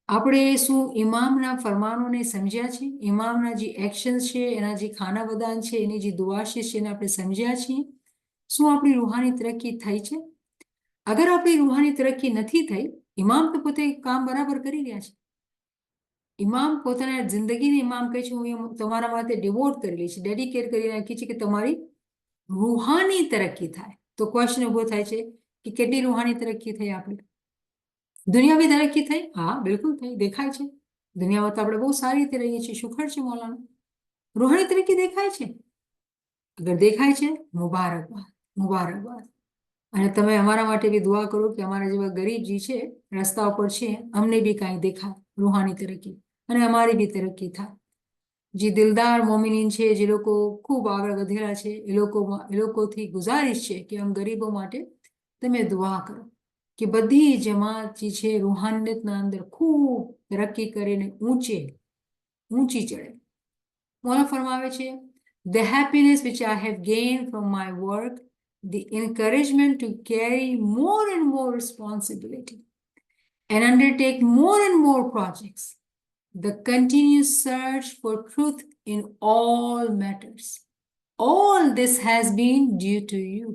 આપણે શું ઇમામના ફરમાનોને સમજ્યા છે? ઇમામના જે એક્શન્સ છે, એના જે ખાના બદાન છે, એની જે દુઆશીશ છે, એને આપણે સમજ્યા છીએ? શું આપણી રૂહાની તરક્કી થઈ છે? અગર આપણી રૂહાની તરક્કી નથી થઈ, ઇમામ તો પોતે કામ બરાબર કરી રહ્યા છે. ઇમામ પોતાના જિંદગીની ઇમામ કહે છે, હું તમારા માટે ડિવોટ કરેલી છે, ડેડિકેટ કરી રાખી છે કે તમારી રૂહાની તરક્કી થાય. તો ક્વેશ્ચન ઉભો થાય છે કે કેટલી રૂહાની તરક્કી થઈ આપણી? દુનિયાવી તરક્કી થઈ? હા, બિલકુલ થઈ, દેખાય છે. દુનિયામાં તો આપણે બહુ સારી રીતે રહીએ છીએ, શુક્ર છે મૌલાના. રૂહાની તરક્કી દેખાય છે? અગર દેખાય છે, મુબારકબાદ, મુબારકબાદ. અને તમે અમારા માટે બી દુઆ કરો કે અમારા જેવા ગરીબજી છે, રસ્તા ઉપર છે, અમને બી કાંઈ દેખાય રૂહાની તરક્કી, અને અમારી બી તરક્કી થાય. જે દિલદાર મોમિનીન છે, જે લોકો ખૂબ આગળ વધેલા છે, એ લોકોથી ગુજારિશ છે કે આમ ગરીબો માટે તમે દુઆ કરો કે બધી જમાત જે છે રૂહાનિયતના અંદર ખૂબ તરક્કી કરીને ઊંચી ચડે. મોલા ફરમાવે છે, the happiness which I have gained from my work, the encouragement to carry more and more responsibility and undertake more and more projects, the continuous search for truth in all matters, all this has been due to you.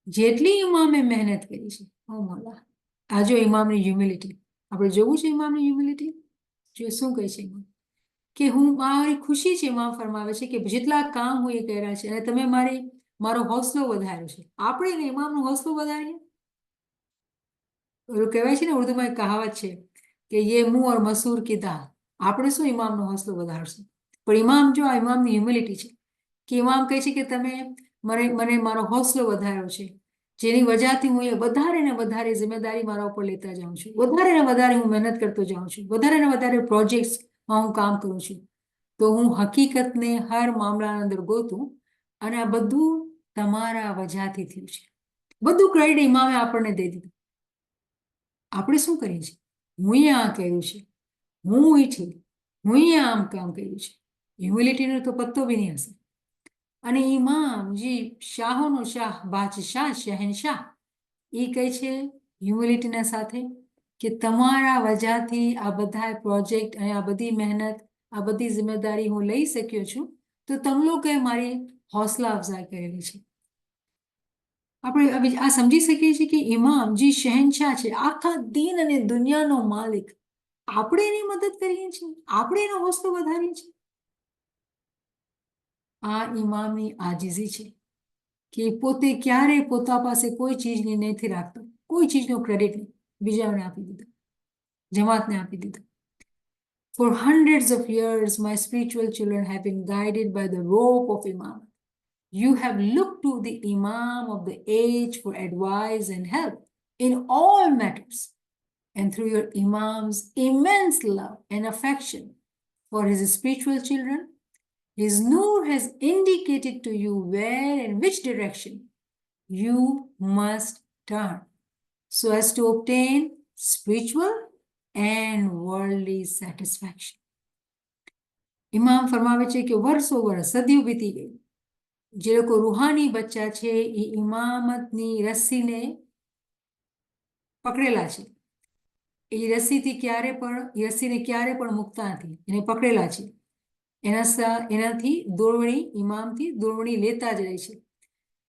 જેટલી ઇમામે મહેનત કરી છે, ઓ મોલા, આ જો ઇમામની humility, આપણે જોવું છે ઇમામની humility. જો શું કહે છે ઇમામ કે હું, મારી ખુશી છે, ઇમામ ફરમાવે છે કે જેટલા કામ હું એ કર્યા છે અને તમે મારો હોંસલો વધાર્યો છે. આપણે ને ઇમામનો હોંસલો વધારીએ. ઓલું કહેવાય છે ને, ઉર્દુમાં એક કહાવત છે કે યે મુંહ ઓર મસૂર કી દાલ. આપણે શું ઇમામનો હોંસલો વધારશું? પણ ઇમામ, જો આ ઇમામની હ્યુમિલિટી છે કે ઇમામ કહે છે કે તમે મને મારો હોંસલો વધાર્યો છે, જેની વજહથી હું એ વધારે ને વધારે જિમ્મેદારી મારા ઉપર લેતા જાઉં છું, વધારે ને વધારે હું મહેનત કરતો જાઉં છું, વધારે ને વધારે પ્રોજેક્ટ્સમાં હું કામ કરું છું. તો હું હકીકતને હર મામલાના અંદર ગોતું, અને આ બધું તમારા વજહથી થયું છે. બધું ક્રેડિટ ઇમામે આપણને દઈ દીધું. આપણે શું કરીએ છીએ? હું આ કર્યું છે, હું છું, હું આમ કામ કર્યું છે. હ્યુમિલિટીનો તો પત્તો બી નહીં હશે. અને ઇમામ જે શાહોનો શાહ, બાદશાહ, શહેનશાહ, એ કહે છે હ્યુમિલિટીના સાથે કે તમારા વજહથી આ બધા પ્રોજેક્ટ અને આ બધી મહેનત, આ બધી જિમ્મેદારી હું લઈ શક્યો છું, તો તમે લોકોએ મારી હોંસલા અફઝાઈ કરેલી છે. આપણે આ સમજી શકીએ છીએ કે ઇમામ જે શહેનશાહ છે, આખા દીન અને દુનિયાનો માલિક, આપણે એની મદદ કરીએ છીએ, આપણે એનો હોંસલો વધારીએ છીએ. આ ઇમામની આજીઝી છે કે પોતે ક્યારેય પોતા પાસે કોઈ ચીજની નથી રાખતો, કોઈ ચીજનો ક્રેડિટ નહીં, બીજાને આપી દીધો, જમાતને આપી દીધો. For hundreds of years, my spiritual children have been guided by the rope of Imam. You have looked to the Imam of the age for advice and help in all matters. And through your Imam's immense love and affection for his spiritual children, his Noor has indicated to you where and which direction you must turn so as to obtain spiritual and worldly satisfaction. ઇમામ ફરમાવે છે કે વર્ષો વર્ષ, સદીઓ વીતી ગઈ, જે લોકો રૂહાની બચ્ચા છે એ ઇમામતની રસ્સીને પકડેલા છે. એ રસ્સીને ક્યારે પણ મુકતા નથી, એને પકડેલા છે. એનાથી ઇમામથી દોરવણી લેતા જ રહે છે.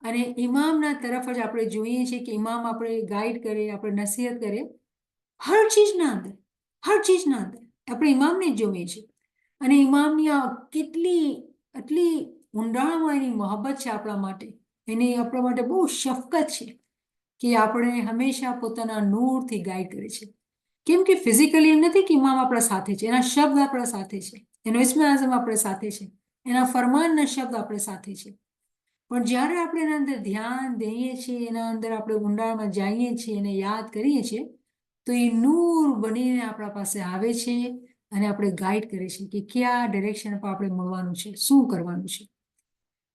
અને ઇમામના તરફ જ આપણે જોઈએ છીએ કે ઇમામ આપણે ગાઈડ કરે, આપણે નસીહત કરે, હર ચીજના અંદર આપણે ઇમામને જ જોઈએ છીએ. અને ઇમામની આ આટલી ઊંડાણમાં એની મોહબ્બત છે આપણા માટે, એની આપણા માટે બહુ શફકત છે કે આપણે હંમેશા પોતાના નૂરથી ગાઈડ કરે છે. કેમ કે ફિઝિકલી એમ નથી કે ઇમામ આપણા સાથે છે, એના શબ્દ આપણા સાથે છે, એનો ઇસ્મે આઝમ આપણે સાથે છે, એના ફરમાનના શબ્દ આપણે સાથે છે. પણ જ્યારે આપણે એના અંદર ધ્યાન દઈએ છીએ, એના અંદર આપણે ઊંડાણમાં જઈએ છીએ, એને યાદ કરીએ છીએ, તો એ નૂર બનીને આપણા પાસે આવે છે અને આપણે ગાઈડ કરે છે કે કયા ડિરેક્શન પર આપણે મળવાનું છે, શું કરવાનું છે.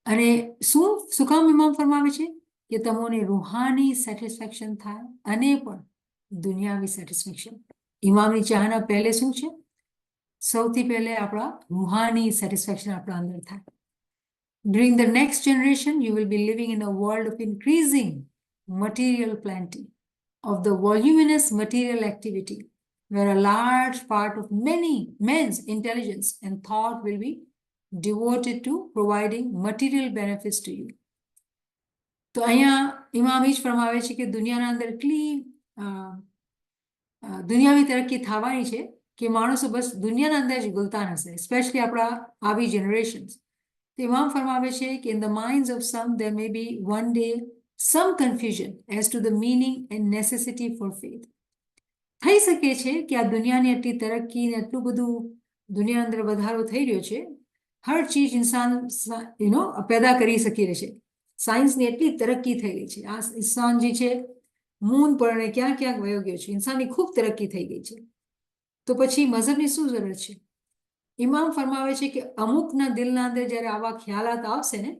અને શું કામ ઇમામ ફરમાવે છે કે તમને રૂહાની સેટિસ્ફેક્શન થાય અને પણ દુનિયાવી સેટિસ્ફેક્શન. ઇમામની ચાહના પહેલે શું છે? સૌથી પહેલે આપણા રૂહાની સેટિસ્ફેક્શન આપણા અંદર થાય. During the next generation, you will be living in a world of increasing material plenty, of the voluminous material activity, where a large part of many men's intelligence and thought will be devoted to providing material benefits to you. તો અહીંયા ઇમામ એ જ ફરમાવે છે કે દુનિયાના અંદર એટલી દુનિયાવી તરક્કી થવાની છે કે માણસો બસ દુનિયાના અંદર જ ગુલતા હશે, સ્પેશલી આપણા આવી જનરેશન્સ. તો ઇમામ ફરમાવે છે કે in the minds of some there may be one day some confusion as to the meaning and necessity for faith. થઈ શકે છે કે આ દુનિયાની આટલી તરક્કી ને એટલું બધું દુનિયા અંદર વધારો થઈ રહ્યો છે, હર ચીજ ઇન્સાન પેદા કરી શકી રહેશે. સાયન્સની એટલી તરક્કી થઈ ગઈ છે, આ ઇન્સાન જે છે મૂન પર ને ક્યાં ક્યાંક વયો ગયો છે, ઇન્સાનની ખૂબ તરક્કી થઈ ગઈ છે. તો પછી મઝહબની શું જરૂરત છે? ઇમામ ફરમાવે છે કે અમુકના દિલના અંદર જ્યારે આવા ખ્યાલાત આવશે ને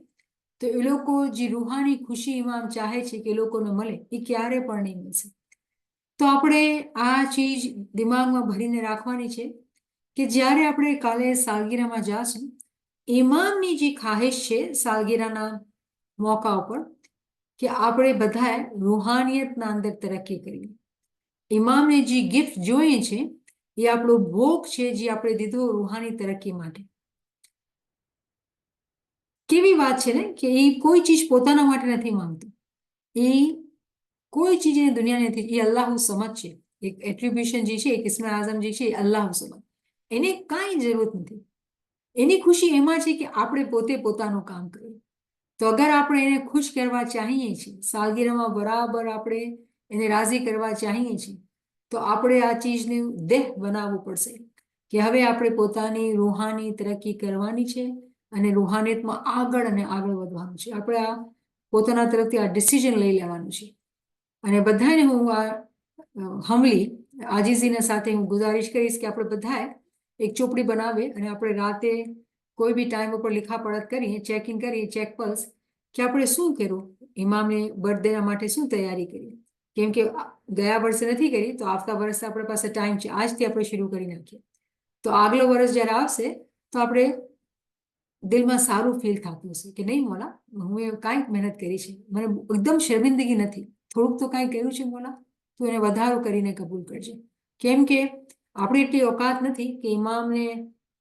તો એ લોકો જે રૂહાની ખુશી ઇમામ ચાહે છે કે એ લોકોને મળે એ ક્યારે પણ નહીં મળશે. તો આપણે આ ચીજ દિમાગમાં ભરીને રાખવાની છે કે જ્યારે આપણે કાલે સાલગીરામાં જાશું, ઇમામની જે ખ્વાહિશ છે સાલગીરાના મોકા ઉપર કે આપણે બધાએ રૂહાનિયતના અંદર તરક્કી કરીએ. ઇમામને જે ગિફ્ટ જોઈએ છે એ આપણો ભોગ છે જે આપણે દીધો રૂહાની તરક્કી માટે. કેવી વાત છે ને કે એ કોઈ ચીજ પોતાના માટે નથી માંગતો, એ કોઈ ચીજ એની દુનિયા નથી, એ અલ્લાહુ સમદ છે. એક એટ્રીબ્યુશન જે છે, એક ઇસ્મે આઝમ જે છે એ અલ્લાહુ સમદ, એને કાંઈ જરૂરત નથી. એની ખુશી એમાં છે કે આપણે પોતે પોતાનું કામ કરીએ. તો અગર આપણે એને ખુશ કરવા ચાહીએ છીએ, સાલગીરામાં બરાબર આપણે એને રાજી કરવા ચાહીએ છીએ, તો આપણે આ ચીજને દેહ બનાવવું પડશે કે હવે આપણે પોતાની રૂહાની તરક્કી કરવાની છે અને રૂહાનિયતમાં આગળ અને આગળ વધવાનું છે. આપણે આ પોતાના તરફથી આ ડિસિઝન લઈ લેવાનું છે. અને બધાને હું આ હમલી આજીજીના સાથે હું ગુજારિશ કરીશ કે આપણે બધાએ એક ચોપડી બનાવીએ અને આપણે રાતે કોઈ બી ટાઈમ ઉપર લીખા પડત કરીએ, ચેકિંગ કરીએ, ચેક પલ્સ કે આપણે શું કર્યું, ઇમામને બર્થડેના માટે શું તૈયારી કરી. કેમ કે ગયા વર્ષે નથી કરી તો આવતા વર્ષે આપણી પાસે ટાઈમ છે, આજથી આપણે શરૂ કરી નાખીએ. તો આગલો વર્ષ જ્યારે આવશે તો આપણે દિલમાં સારું ફીલ થતું હશે કે નહીં મોલા, હું એ કાંઈક મહેનત કરી છે, મને એકદમ શર્મિંદગી નથી, થોડુંક તો કાંઈ કર્યું છે મોલા, તું એને વધારો કરીને કબૂલ કરજે. કેમ કે આપણી એટલી ઓકાત નથી કે ઇમામને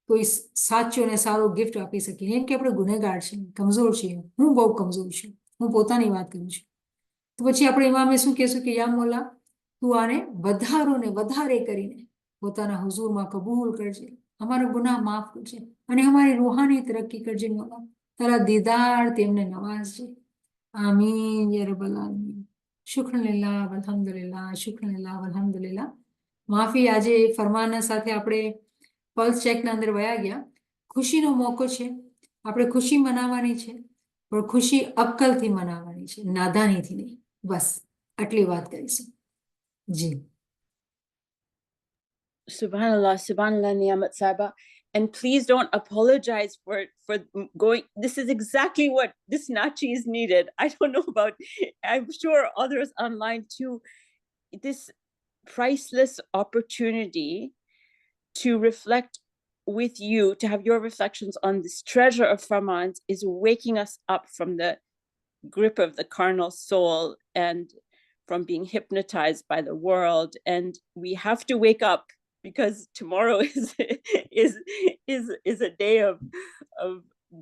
કોઈ સાચો અને સારો ગિફ્ટ આપી શકીએ. એમ કે આપણે ગુનેગાર છીએ, કમજોર છીએ, હું બહુ કમજોર છું, હું પોતાની વાત કરું છું. તો પછી આપણે ઇમામને શું કહેશું કે યા મોલા તું આને વધારો ને વધારે કરીને પોતાના હુઝુરમાં કબૂલ કરજે, અમારા ગુનાહ માફ કરજે અને અમારી રૂહાની તરક્કી કરજે મોલા, તારા દીદાર તેમને નવાજજે. આમીન યા રબ્બલ આલમીન. શુક્રલિલ્લાહ અલ્હમ્દુલિલ્લાહ, શુક્રલિલ્લાહ અલ્હમ્દુલિલ્લાહ. માફી, આજે ફરમાનના સાથે આપણે પલ્સ ચેકના અંદર વયા ગયા. ખુશીનો મોકો છે, આપણે ખુશી મનાવવાની છે, પણ ખુશી અક્કલથી મનાવવાની છે, નાદાનીથી નહીં. બસ આટલી વાત કરીશું. જી Subhanallah, Subhanallah, Niyamat Saba. And please don't apologize for going. This is exactly what this Nachi is needed. I don't know about, I'm sure others online too. This priceless opportunity to reflect with you, to have your reflections on this treasure of Farmans, is waking us up from the grip of the carnal soul and from being hypnotized by the world. And we have to wake up, because tomorrow is a day of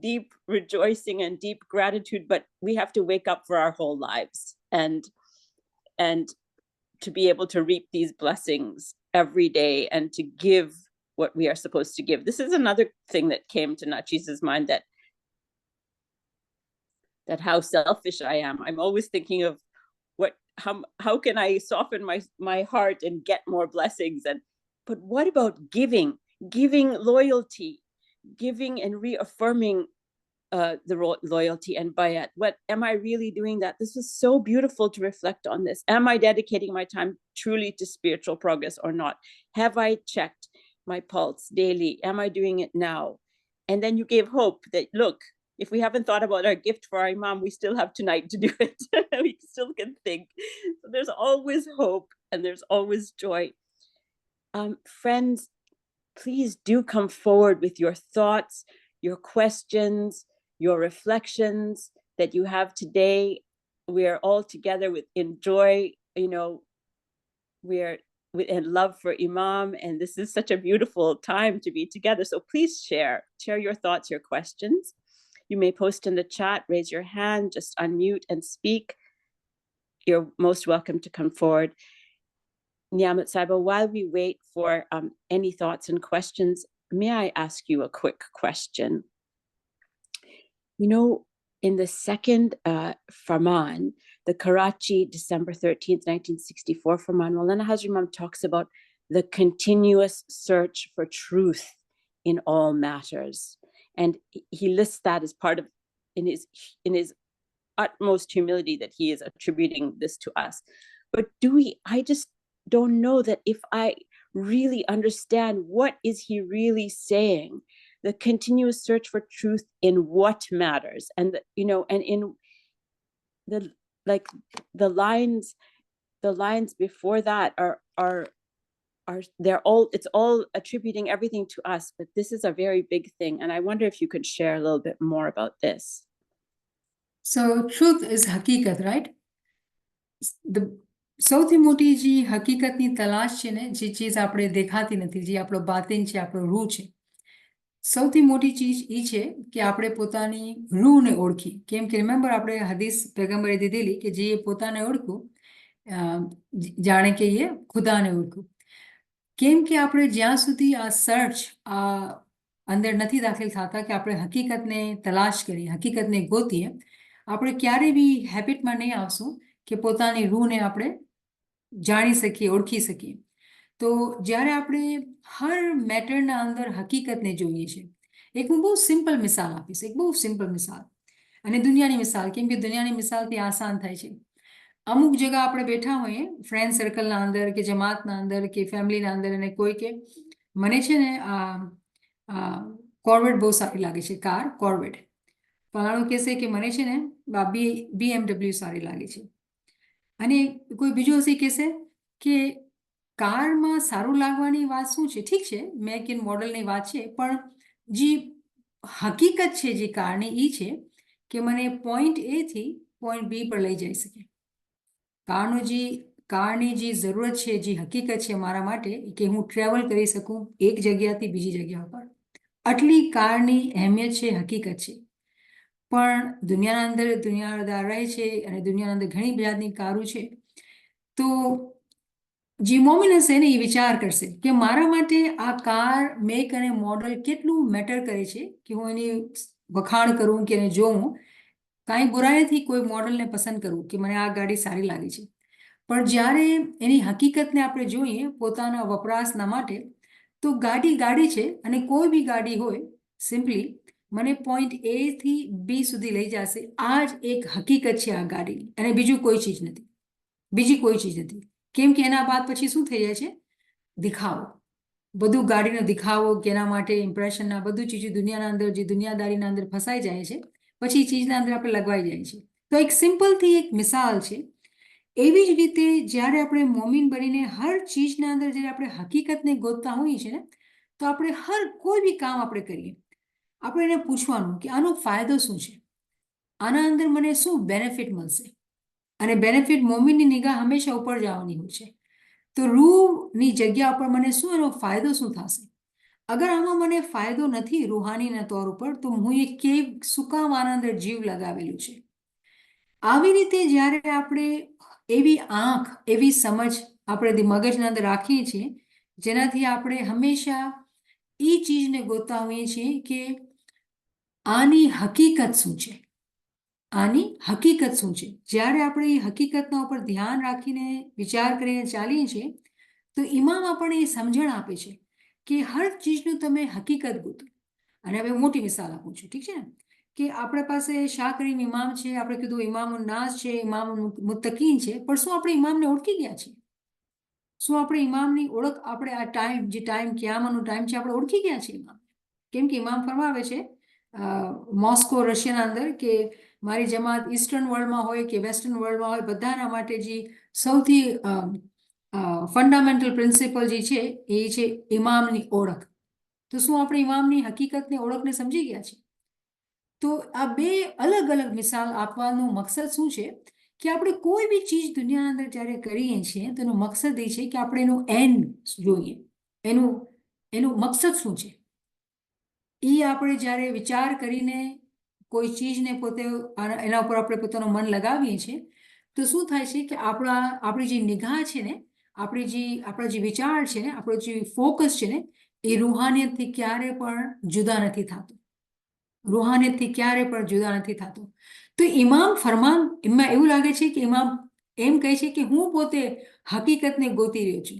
deep rejoicing and deep gratitude, but we have to wake up for our whole lives and to be able to reap these blessings every day and to give what we are supposed to give. This is another thing that came to Nachis's mind, that how selfish I am. I'm always thinking of how can I soften my heart and get more blessings. But what about giving loyalty, giving and reaffirming the loyalty and bayat? What am I really doing that? This was so beautiful to reflect on this. Am I dedicating my time truly to spiritual progress or not? Have I checked my pulse daily? Am I doing it now? And then you gave hope that, look, if we haven't thought about our gift for our Imam, we still have tonight to do it. We still can think. So there's always hope and there's always joy. Friends, please do come forward with your thoughts, your questions, your reflections that you have today. We are all together in joy. You know, we are and love for Imam. And this is such a beautiful time to be together. So please share your thoughts, your questions. You may post in the chat, raise your hand, just unmute and speak. You're most welcome to come forward. Niamat Saiba, while we wait for any thoughts and questions, may I ask you a quick question? You know, in the second Farman, the Karachi, December 13th, 1964 Farman, Maulana Hazrat Imam talks about the continuous search for truth in all matters. And he lists that as part of, in his utmost humility, that he is attributing this to us. But I just don't know that if I really understand what is he really saying, the continuous search for truth in what matters, and and in the lines before that are it's all attributing everything to us, but this is a very big thing, and I wonder if you could share a little bit more about this. So truth is hakikat, right? The સૌથી મોટી જે હકીકતની તલાશ છે ને, જે ચીજ આપણે દેખાતી નથી, જે આપણો બાતિન છે, આપણો રૂહ છે, સૌથી મોટી ચીજ એ છે કે આપણે પોતાની રૂહને ઓળખી. કેમ કે રિમેમ્બર, આપણે હદીસ પેગમ્બરે દીધેલી કે જે પોતાને ઓળખું જાણે કે એ ખુદાને ઓળખું. કેમ કે આપણે જ્યાં સુધી આ સર્ચ અંદર નથી દાખલ થતા કે આપણે હકીકતને તલાશ કરીએ, હકીકતને ગોતીએ, આપણે ક્યારેય બી હેબિટમાં નહીં આવશું કે પોતાની રૂહને આપણે જાણી શકીએ, ઓળખી શકીએ. તો જ્યારે આપણે હર મેટરના અંદર હકીકતને જોઈએ છે, એક હું બહુ સિમ્પલ મિસાલ આપીશ, એક બહુ સિમ્પલ મિસાલ, અને દુનિયાની મિસાલ, કેમ કે દુનિયાની મિસાલથી આસાન થાય છે. અમુક જગા આપણે બેઠા હોઈએ ફ્રેન્ડ સર્કલના અંદર કે જમાતના અંદર કે ફેમિલીના અંદર, અને કોઈ કે મને છે ને કોર્વેટ બહુ સારી લાગે છે, કાર કોર્વેટ. ફલાણું કહેશે કે મને છે ને BMW સારી લાગે છે, અને કોઈ બીજું હશે કહેશે કે કારમાં સારું લાગવાની વાત શું છે? ઠીક છે, મેક એન્ડ મોડલની વાત છે, પણ જે હકીકત છે જે કારની એ છે કે મને પોઈન્ટ A થી પોઈન્ટ B પર લઈ જઈ શકે. કારની જે જરૂરત છે, જે હકીકત છે મારા માટે, કે હું ટ્રાવેલ કરી શકું એક જગ્યાથી બીજી જગ્યા પર, આટલી કારની અહેમિયત છે, હકીકત છે. પણ દુનિયાના અંદર દુનિયાદાર રહે છે, અને દુનિયાના અંદર ઘણી જાતની કારો છે. તો જે મોમિન હશે ને, એ વિચાર કરશે કે મારા માટે આ કાર મેક અને મોડલ કેટલું મેટર કરે છે કે હું એની વખાણ કરું કે એને જોઉં. કાંઈ બુરાઈ નથી કોઈ મોડલને પસંદ કરવું કે મને આ ગાડી સારી લાગે છે, પણ જ્યારે એની હકીકતને આપણે જોઈએ પોતાના વપરાશના માટે, તો ગાડી છે, અને કોઈ બી ગાડી હોય, સિમ્પલી મને પોઈન્ટ A થી B સુધી લઈ જશે. આ જ એક હકીકત છે આ ગાડીની, અને બીજું કોઈ ચીજ નથી, બીજી કોઈ ચીજ નથી. કેમ કે એના બાદ પછી શું થઈ જાય છે? દિખાવો. બધું ગાડીનો દિખાવો, કે એના માટે ઇમ્પ્રેશનના બધું ચીજો દુનિયાના અંદર, જે દુનિયાદારીના અંદર ફસાઈ જાય છે, પછી ચીજના અંદર આપણે લગવાઈ જાય છે. તો એક સિમ્પલથી એક મિસાલ છે. એવી જ રીતે જ્યારે આપણે મોમીન બનીને હર ચીજના અંદર જ્યારે આપણે હકીકતને ગોતતા હોઈએ છીએ ને, તો આપણે કોઈ બી કામ આપણે કરીએ, આપણે એને પૂછવાનું કે આનો ફાયદો શું છે, આના અંદર મને શું બેનિફિટ મળશે. અને બેનિફિટ મોમીનની નિગાહ હંમેશા ઉપર જવાની હોય છે. તો રૂહની જગ્યા ઉપર મને શું એનો ફાયદો શું થશે? અગર આમાં મને ફાયદો નથી રૂહાનીના તौर ઉપર, તો હું શું કામ આના અંદર જીવ લગાવેલું છે? આવી રીતે જ્યારે આપણે એવી આંખ, એવી સમજ આપણે મગજના અંદર રાખીએ છીએ, જેનાથી આપણે હંમેશા એ ચીજને ગોતતા હોઈએ છીએ કે આની હકીકત શું છે, આની હકીકત શું છે. જ્યારે આપણે એ હકીકતના ઉપર ધ્યાન રાખીને વિચાર કરીને ચાલીએ છીએ, તો ઇમામ આપણને એ સમજણ આપે છે કે હર ચીજનું તમે હકીકત ગોતો. અને હવે મોટી મિસાલ આપું છું, ઠીક છે ને, કે આપણા પાસે શાહ કરીમ ઇમામ છે, આપણે કીધું ઇમામુન નાસ છે, ઇમામુન મુત્તકીન છે, પણ શું આપણે ઇમામને ઓળખી ગયા છીએ? શું આપણે ઇમામની ઓળખ, આપણે આ ટાઈમ ક્યામાનો ટાઈમ છે, આપણે ઓળખી ગયા છીએ ઇમામ? કેમ કે ઇમામ ફરમાવે છે મોસ્કો રશિયાના અંદર કે મારી જમાત ઈસ્ટર્ન વર્લ્ડમાં હોય કે વેસ્ટર્ન વર્લ્ડમાં હોય, બધાના માટે જે સૌથી ફંડામેન્ટલ પ્રિન્સિપલ જે છે એ છે ઇમામની ઓળખ. તો શું આપણે ઇમામની હકીકતની ઓળખને સમજી ગયા છે? તો આ બે અલગ અલગ મિસાલ આપવાનો મકસદ શું છે કે આપણે કોઈ બી ચીજ દુનિયાના અંદર જ્યારે કરીએ છીએ તો એનો મકસદ એ છે કે આપણે એનું એન્ડ જોઈએ, એનું એનું મકસદ શું છે એ આપણે જ્યારે વિચાર કરીને કોઈ ચીજને પોતે એના ઉપર આપણે પોતાનું મન લગાવીએ છીએ તો શું થાય છે કે આપણી જે નિગાહ છે ને, આપણા જે વિચાર છે ને, આપણો જે ફોકસ છે ને, એ રૂહાનિયતથી ક્યારે પણ જુદા નથી થતું, રૂહાનિયતથી ક્યારે પણ જુદા નથી થતું. તો એમાં એવું લાગે છે કે ઇમામ એમ કહે છે કે હું પોતે હકીકતને ગોતી રહ્યો છું.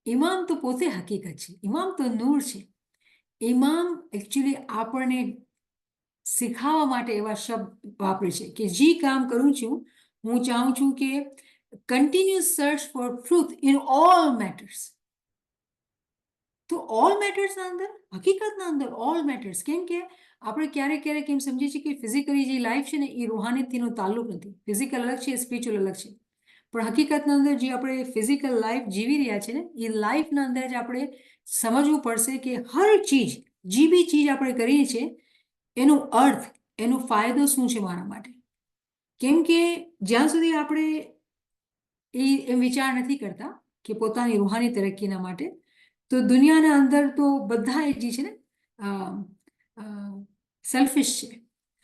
ઇમામ તો પોતે હકીકત છે, ઇમામ તો નૂર છે. ઇમામ એકચ્યુઅલી આપણને શીખાવવા માટે એવા શબ્દ વાપરે છે કે જે કામ કરું છું હું ચાહું છું કે continuous search for truth in all matters. તો ઓલ મેટર્સના અંદર, હકીકતના અંદર ઓલ મેટર્સ, કેમ કે આપણે ક્યારેક એમ સમજીએ છીએ કે ફિઝિકલી જે લાઈફ છે ને એ રૂહાનિયતથીનો તાલ્લુક નથી, ફિઝિકલ અલગ છે, સ્પિરિચ્યુઅલ અલગ છે. પણ હકીકતના અંદર જે આપણે ફિઝિકલ લાઈફ જીવી રહ્યા છે ને એ લાઈફના અંદર જ આપણે સમજવું પડશે કે હર ચીજ, જે બી ચીજ આપણે કરીએ છીએ એનો અર્થ, એનો ફાયદો શું છે મારા માટે. કેમ કે જ્યાં સુધી આપણે એમ વિચાર નથી કરતા કે પોતાની રૂહાની તરક્કીના માટે, તો દુનિયાના અંદર તો બધા જે છે ને સેલ્ફિશ છે.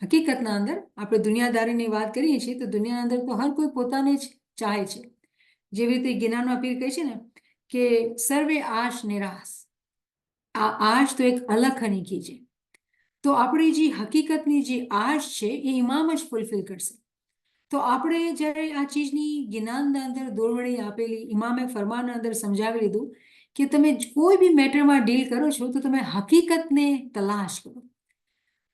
હકીકતના અંદર આપણે દુનિયાદારીની વાત કરીએ છીએ તો દુનિયાના અંદર તો હર કોઈ પોતાને જ ચાહે છે. જેવી રીતે જ્ઞાનમાં પીર કહે છે ને કે સર્વે આશ નિરાશ, આ આશ તો એક અલખની કી છે. તો આપણી જે હકીકતની જે આશ છે એ ઇમામ જ ફૂલફિલ કરશે. તો આપણે જ્યારે આ ચીજની જ્ઞાનના અંદર દોરવડી આપેલી, ઇમામે ફરમાનના અંદર સમજાવી લીધું કે તમે કોઈ બી મેટરમાં ડીલ કરો છો તો તમે હકીકતને તલાશ કરો.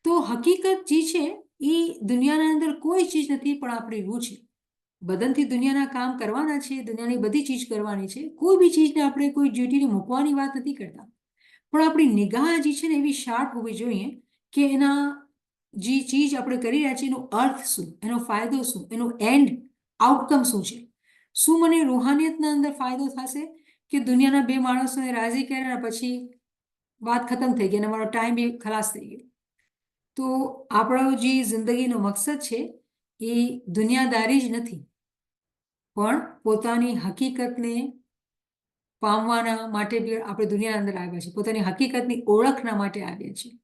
તો હકીકત જે છે એ દુનિયાના અંદર કોઈ ચીજ નથી પણ આપણી રૂહ છે. બદનથી દુનિયાના કામ કરવાના છે, દુનિયાની બધી ચીજ કરવાની છે, કોઈ બી ચીજને આપણે કોઈ ડ્યુટીને મૂકવાની વાત નથી કરતા, પણ આપણી નિગાહ જે છે ને એવી શાર્પ હોવી જોઈએ કે એના જે ચીજ આપણે કરી રહ્યા છીએ એનો અર્થ શું, એનો ફાયદો શું, એનો એન્ડ આઉટકમ શું છે. શું મને રૂહાનિયતના અંદર ફાયદો થશે કે દુનિયાના બે માણસોને રાજી કર્યા પછી વાત ખતમ થઈ ગઈ અને મારો ટાઈમ બી ખલાસ થઈ ગયો. તો આપણો જે જિંદગીનો મકસદ છે એ દુનિયાદારી જ નથી, પણ પોતાની હકીકતને પામવાના માટે બી આપણે દુનિયાના અંદર આવ્યા છીએ, પોતાની હકીકતની ઓળખના માટે આવ્યા છીએ.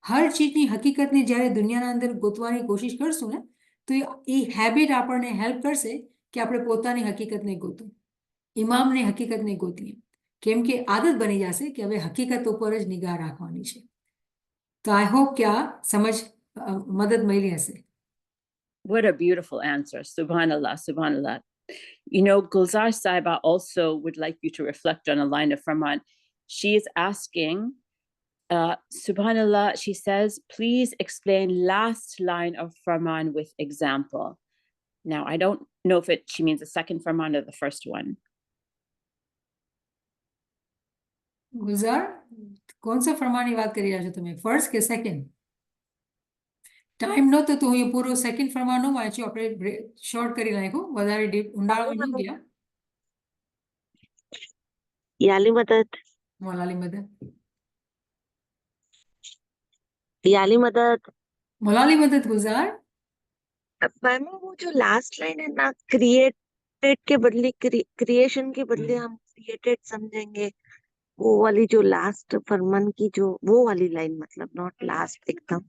હર ચીજની હકીકતને જ્યારે દુનિયાના અંદર ગોતવાની કોશિશ કરશું ને તો એ હેબિટ આપણને હેલ્પ કરશે કે આપણે પોતાની હકીકતને ગોતું, ઇમામને હકીકતને ગોતીએ. કેમ કે આદત બની જશે કે હવે હકીકત ઉપર જ નિગાહ રાખવાની છે. તો આઈ હોપ કે આ સમજ મદદ મળી હશે. What a beautiful answer. Subhanallah, subhanallah. You know, Gulzar Saiba also would like you to reflect on a line of Farman. She is asking, Subhanallah, she says, please explain last line of Farman with example. Now, I don't know if she means the second Farman or the first one. Gulzar, કોણ સા ફરમાની વાત કરી રહ્યા છો તમે, first કે second? Time નહોતો તો હું પૂરો સેકન્ડ ફરમાન ન વાંચ્યો, આપણે શોર્ટ કરી નાખ્યું, વધારે ડીપ ઊંડાણમાં ન ગયા. याली मदद, મોલાલી મદદ, याली मदद। મોલાલી મદદ ગુલઝાર. मैम वो जो लास्ट लाइन है ना, क्रिएटेड के बदले क्रिएशन के बदले हम क्रिएटेड समझेंगे, वो वाली जो लास्ट फरमान की जो वो वाली लाइन, मतलब नॉट लास्ट एकदम,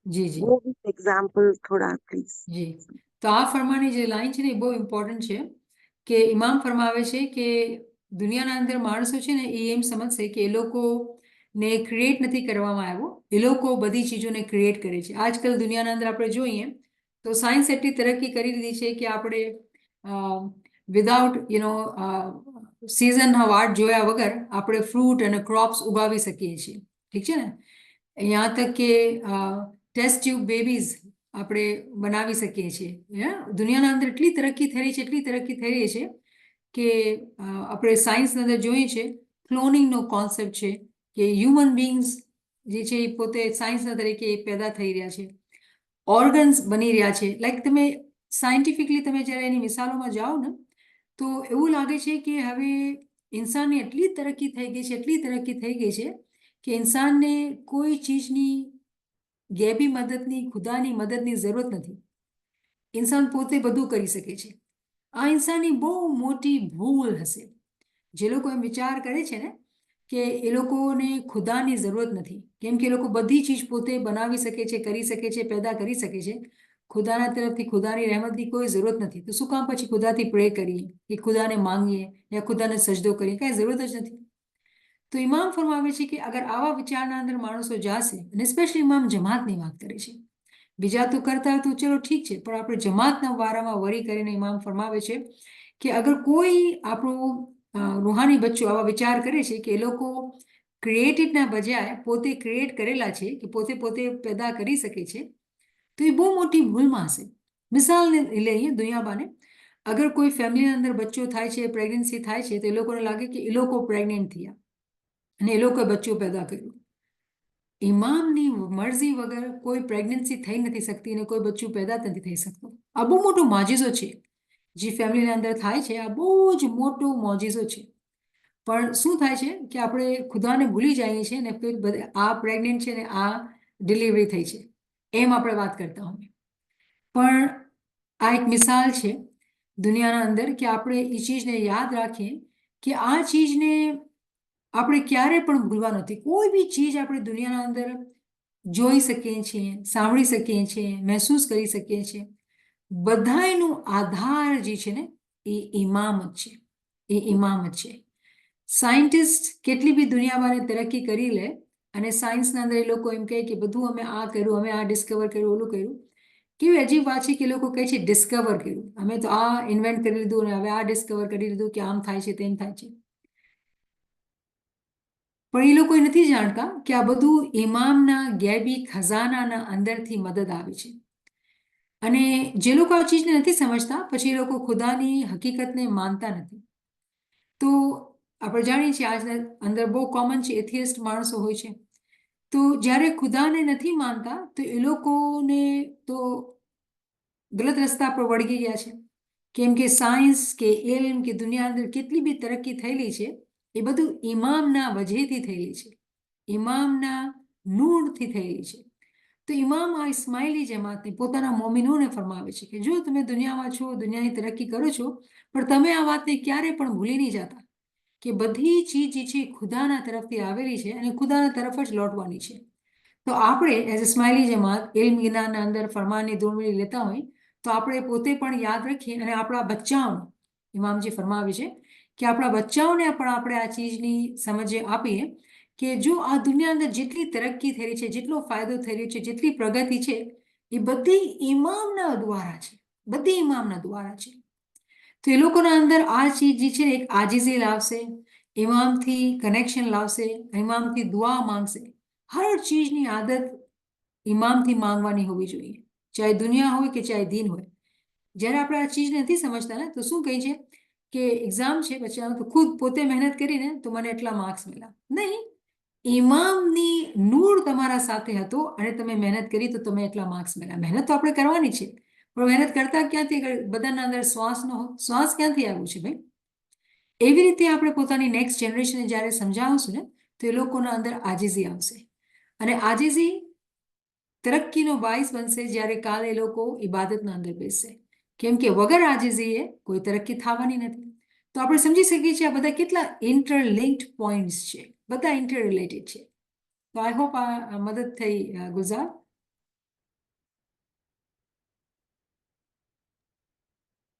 જી જી वो भी एग्जाम्पल थोड़ा प्लीज। જી. તો આ ફરમાની જે લાઈન છે ને એ બહુ ઇમ્પોર્ટન્ટ છે કે ઇમામ ફરમાવે છે કે દુનિયાના અંદર માણસો છે ને એ એમ સમજશે કે એ લોકોને ક્રિએટ નથી કરવામાં આવ્યો, એ લોકો બધી ચીજોને ક્રિએટ કરે છે. આજકાલ દુનિયાના અંદર આપણે જોઈએ તો સાયન્સ એટલી તરક્કી કરી લીધી છે કે આપણે વિધાઉટ સિઝનના વાટ જોયા વગર આપણે ફ્રૂટ અને ક્રોપ્સ ઉગાવી શકીએ છીએ. ઠીક છે ને, યહાં તક કે ટેસ્ટ ટ્યુબ બેબીઝ આપણે બનાવી શકીએ છીએ. દુનિયાના અંદર એટલી તરક્કી થઈ રહી છે, એટલી તરક્કી થઈ રહી છે કે આપણે સાયન્સના અંદર જોઈએ છે ક્લોનિંગનો કોન્સેપ્ટ છે કે હ્યુમન બીંગ્સ જે છે એ પોતે સાયન્સના તરીકે પેદા થઈ રહ્યા છે, ઓર્ગન્સ બની રહ્યા છે. લાઈક તમે સાયન્ટિફિકલી તમે જ્યારે એની મિસાલોમાં જાઓ ને તો એવું લાગે છે કે હવે ઇન્સાનની એટલી તરક્કી થઈ ગઈ છે, એટલી તરક્કી થઈ ગઈ છે કે ઇન્સાનને કોઈ ચીજની ગેબી મદદની, ખુદાની મદદની જરૂરત નથી. ઇન્સાન પોતે બધું કરી શકે છે. આ ઇન્સાનની બહુ મોટી ભૂલ હશે. જે લોકો એમ વિચાર કરે છે ને કે એ લોકોને ખુદાની જરૂરત નથી, કેમ કે એ લોકો બધી ચીજ પોતે બનાવી શકે છે, કરી શકે છે, પેદા કરી શકે છે. ખુદાના તરફથી ખુદાની રહેમતની કોઈ જરૂરત નથી. તો શું કામ પછી ખુદાથી પ્રે કરીએ કે ખુદાને માંગીએ યા ખુદાને સજદો કરીએ? કાંઈ જરૂરત જ નથી. તો ઇમામ ફરમાવે છે કે અગર આવા વિચારના અંદર માણસો જાશે, અને સ્પેશિયલી ઇમામ જમાતની વાત કરે છે, બીજા તો કરતા હોય તો ચલો ઠીક છે, પણ આપણે જમાતના વારામાં વરી કરીને ઇમામ ફરમાવે છે કે અગર કોઈ આપણો રૂહાની બચ્ચો આવા વિચાર કરે છે કે એ લોકો ક્રિએટિવના બજાય પોતે ક્રિએટ કરેલા છે, કે પોતે પેદા કરી શકે છે, તો એ બહુ મોટી ભૂલમાં હશે. મિસાલને લઈએ દુનિયાબાને, અગર કોઈ ફેમિલીના અંદર બચ્ચો થાય છે, પ્રેગ્નન્સી થાય છે, તો એ લોકોને લાગે કે એ લોકો પ્રેગ્નેન્ટ થયા અને એ લોકોએ બચ્ચું પેદા કર્યું. ઇમામની મરજી વગર કોઈ પ્રેગ્નન્સી થઈ નથી શકતી અને કોઈ બચ્ચું પેદા નથી થઈ શકતું. આ બહુ મોટો મોજીઝો છે જે ફેમિલીના અંદર થાય છે. આ બહુ જ મોટો મોજીઝો છે. પણ શું થાય છે કે આપણે ખુદાને ભૂલી જઈએ છીએ ને આ પ્રેગ્નેન્ટ છે ને આ ડિલિવરી થઈ છે એમ આપણે વાત કરતા હોઈએ. પણ આ એક મિસાલ છે દુનિયાના અંદર કે આપણે એ ચીજને યાદ રાખીએ કે આ ચીજને આપણે ક્યારે પણ ભૂલવા નથી. કોઈ બી ચીજ આપણે દુનિયાના અંદર જોઈ શકીએ છીએ, સાંભળી શકીએ છીએ, મહેસૂસ કરી શકીએ છીએ, બધાયનું આધાર જે છે ને એ ઇમામ જ છે. એ ઇમામ જ છે. સાયન્ટિસ્ટ કેટલી બી દુનિયામાં તરક્કી કરી લે અને સાયન્સના અંદર એ લોકો એમ કહે કે બધું અમે આ કર્યું, અમે આ ડિસ્કવર કર્યું, ઓલું કર્યું. કેવી અજીબ વાત છે કે લોકો કહે છે ડિસ્કવર કર્યું, અમે તો આ ઇન્વેન્ટ કરી લીધું અને હવે આ ડિસ્કવર કરી લીધું કે આમ થાય છે તેમ થાય છે. પણ એ લોકો નથી જાણતા કે આ બધું ઇમામના ગેબી ખજાનાના અંદરથી મદદ આવે છે. અને જે લોકો આ ચીજને નથી સમજતા પછી એ લોકો ખુદાની હકીકતને માનતા નથી. તો આપણે જાણીએ છીએ આજના અંદર બહુ કોમન છે એથિયસ્ટ માણસો હોય છે. તો જ્યારે ખુદાને નથી માનતા તો એ લોકોને તો ગલત રસ્તા પર વળગી ગયા છે. કેમ કે સાયન્સ કે ઇલ્મ કે દુનિયા અંદર કેટલી બી તરક્કી થયેલી છે એ બધું ઇમામના વજહથી થયેલી છે, ઇમામના નૂરથી થયેલી છે. તો ઇમામ આ ઇસ્માઇલી જમાતને પોતાના મોમિનોને ફરમાવે છે કે જો તમે દુનિયામાં છો, દુનિયાની તરક્કી કરો છો, પણ તમે આ વાતને ક્યારે પણ ભૂલી નહીં જતા કે બધી ચીજ જે છે ખુદાના તરફથી આવેલી છે અને ખુદાના તરફ જ લોટવાની છે. તો આપણે એઝ ઇસ્માઇલી જમાત ઇલ્મ જ્ઞાનના અંદર ફરમાનની દોરવણી લેતા હોય તો આપણે પોતે પણ યાદ રાખીએ અને આપણા બચ્ચાઓને, ઇમામજી ફરમાવે છે કે આપણા બચ્ચાઓને પણ આપણે આ ચીજની સમજ આપીએ કે જો આ દુનિયા અંદર જેટલી તરક્કી થઈ રહી છે, જેટલો ફાયદો થઈ રહ્યો છે, જેટલી પ્રગતિ છે, એ બધી ઇમામના દ્વારા છે, બધી ઇમામના દ્વારા છે. તો એ લોકોના અંદર આ ચીજ જે છે એક આજીઝી લાવશે, ઇમામથી કનેક્શન લાવશે, ઇમામથી દુઆ માંગશે. હર ચીજની આદત ઇમામથી માંગવાની હોવી જોઈએ, ચાહે દુનિયા હોય કે ચાહે દીન હોય. જ્યારે આપણે આ ચીજ નથી સમજતા ને તો શું કહે છે કે એક્ઝામ છે પછી તો ખુદ પોતે મહેનત કરીને તો મને એટલા માર્ક્સ મળ્યા. નહીં, ઇમામની નૂર તમારા સાથે હતો અને તમે મહેનત કરી તો તમે એટલા માર્ક્સ મળ્યા. મહેનત તો આપણે કરવાની છે, પણ મહેનત કરતા ક્યાંથી? બધાના અંદર શ્વાસ ન હોય, શ્વાસ ક્યાંથી આવ્યું છે ભાઈ? એવી રીતે આપણે પોતાની નેક્સ્ટ જનરેશનને જ્યારે સમજાવશું ને તો એ લોકોના અંદર આજીઝી આવશે અને આજીઝી તરક્કીનો બાયસ બનશે જ્યારે કાલે એ લોકો ઇબાદતના અંદર બેસશે. કેમ કે વગર આજીઝીએ કોઈ તરક્કી થવાની નથી. તો આપણે સમજી શકીએ છીએ આ બધા કેટલા ઇન્ટરલિંક્ડ પોઈન્ટ્સ છે, બધા ઇન્ટર રિલેટેડ છે. તો આઈ હોપ આ મદદ થઈ Gulzar.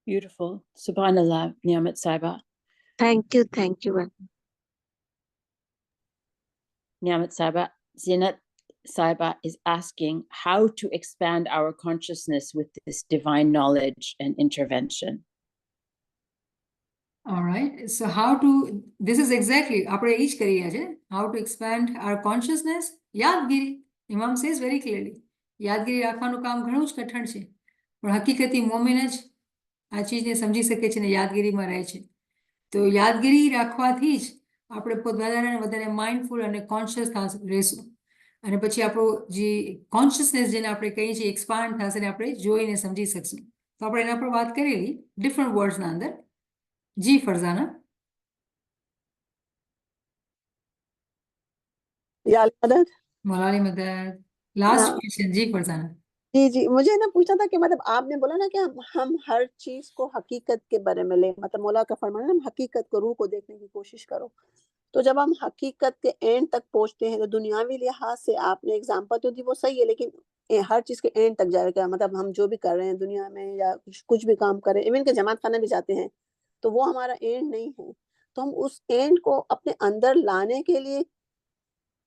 Beautiful. Subhanallah, Niamat Saiba. Thank you, thank you. Niamat Saiba, Zinat Saiba is asking how to expand our consciousness with this divine knowledge and intervention. All right. So how to, this is exactly, આપણે એ જ કરી રહ્યા છે. How to expand our consciousness? યાદગીરી. ઇમામ says very clearly. યાદગીરી રાખવાનું કામ ઘણું જ કઠણ છે, પણ હકીકતી મોમિન જ આ ચીજને સમજી શકે છે ને યાદગીરીમાં રહે છે. તો યાદગીરી રાખવાથી જ આપણે વધારે ને વધારે માઇન્ડફુલ અને કોન્શિયસ રહેશું અને પછી આપણું જે કોન્શિયસનેસ જેને આપણે કહીએ છીએ એક્સપાન્ડ થશે ને આપણે જોઈને સમજી શકશું. તો આપણે એના પર વાત કરેલી ડિફરન્ટ વર્ડ્સના અંદર. जी फरजाना. या मदद मौलाली मदद. लास्ट हाँ। क्वेश्चन जी फरजाना. जी जी, मुझे ना पूछना था कि मतलब आपने बोला ना कि हम हर चीज को हकीकत के बारे में ले, मतलब मौला का फरमान है हम हकीकत को, रूह को देखने की कोशिश करो। तो जब हम हकीकत के एंड तक पहुंचते हैं तो दुनियावी लिहाज से आपने एग्जांपल तो दी वो सही है, लेकिन हर चीज के एंड तक जाएगा, मतलब हम जो भी कर रहे हैं दुनिया में या कुछ भी काम कर रहे हैं, इवन के जमात खाना भी जाते हैं, तो वो हमारा एंड नहीं है। तो हम उस एंड को अपने अंदर लाने के लिए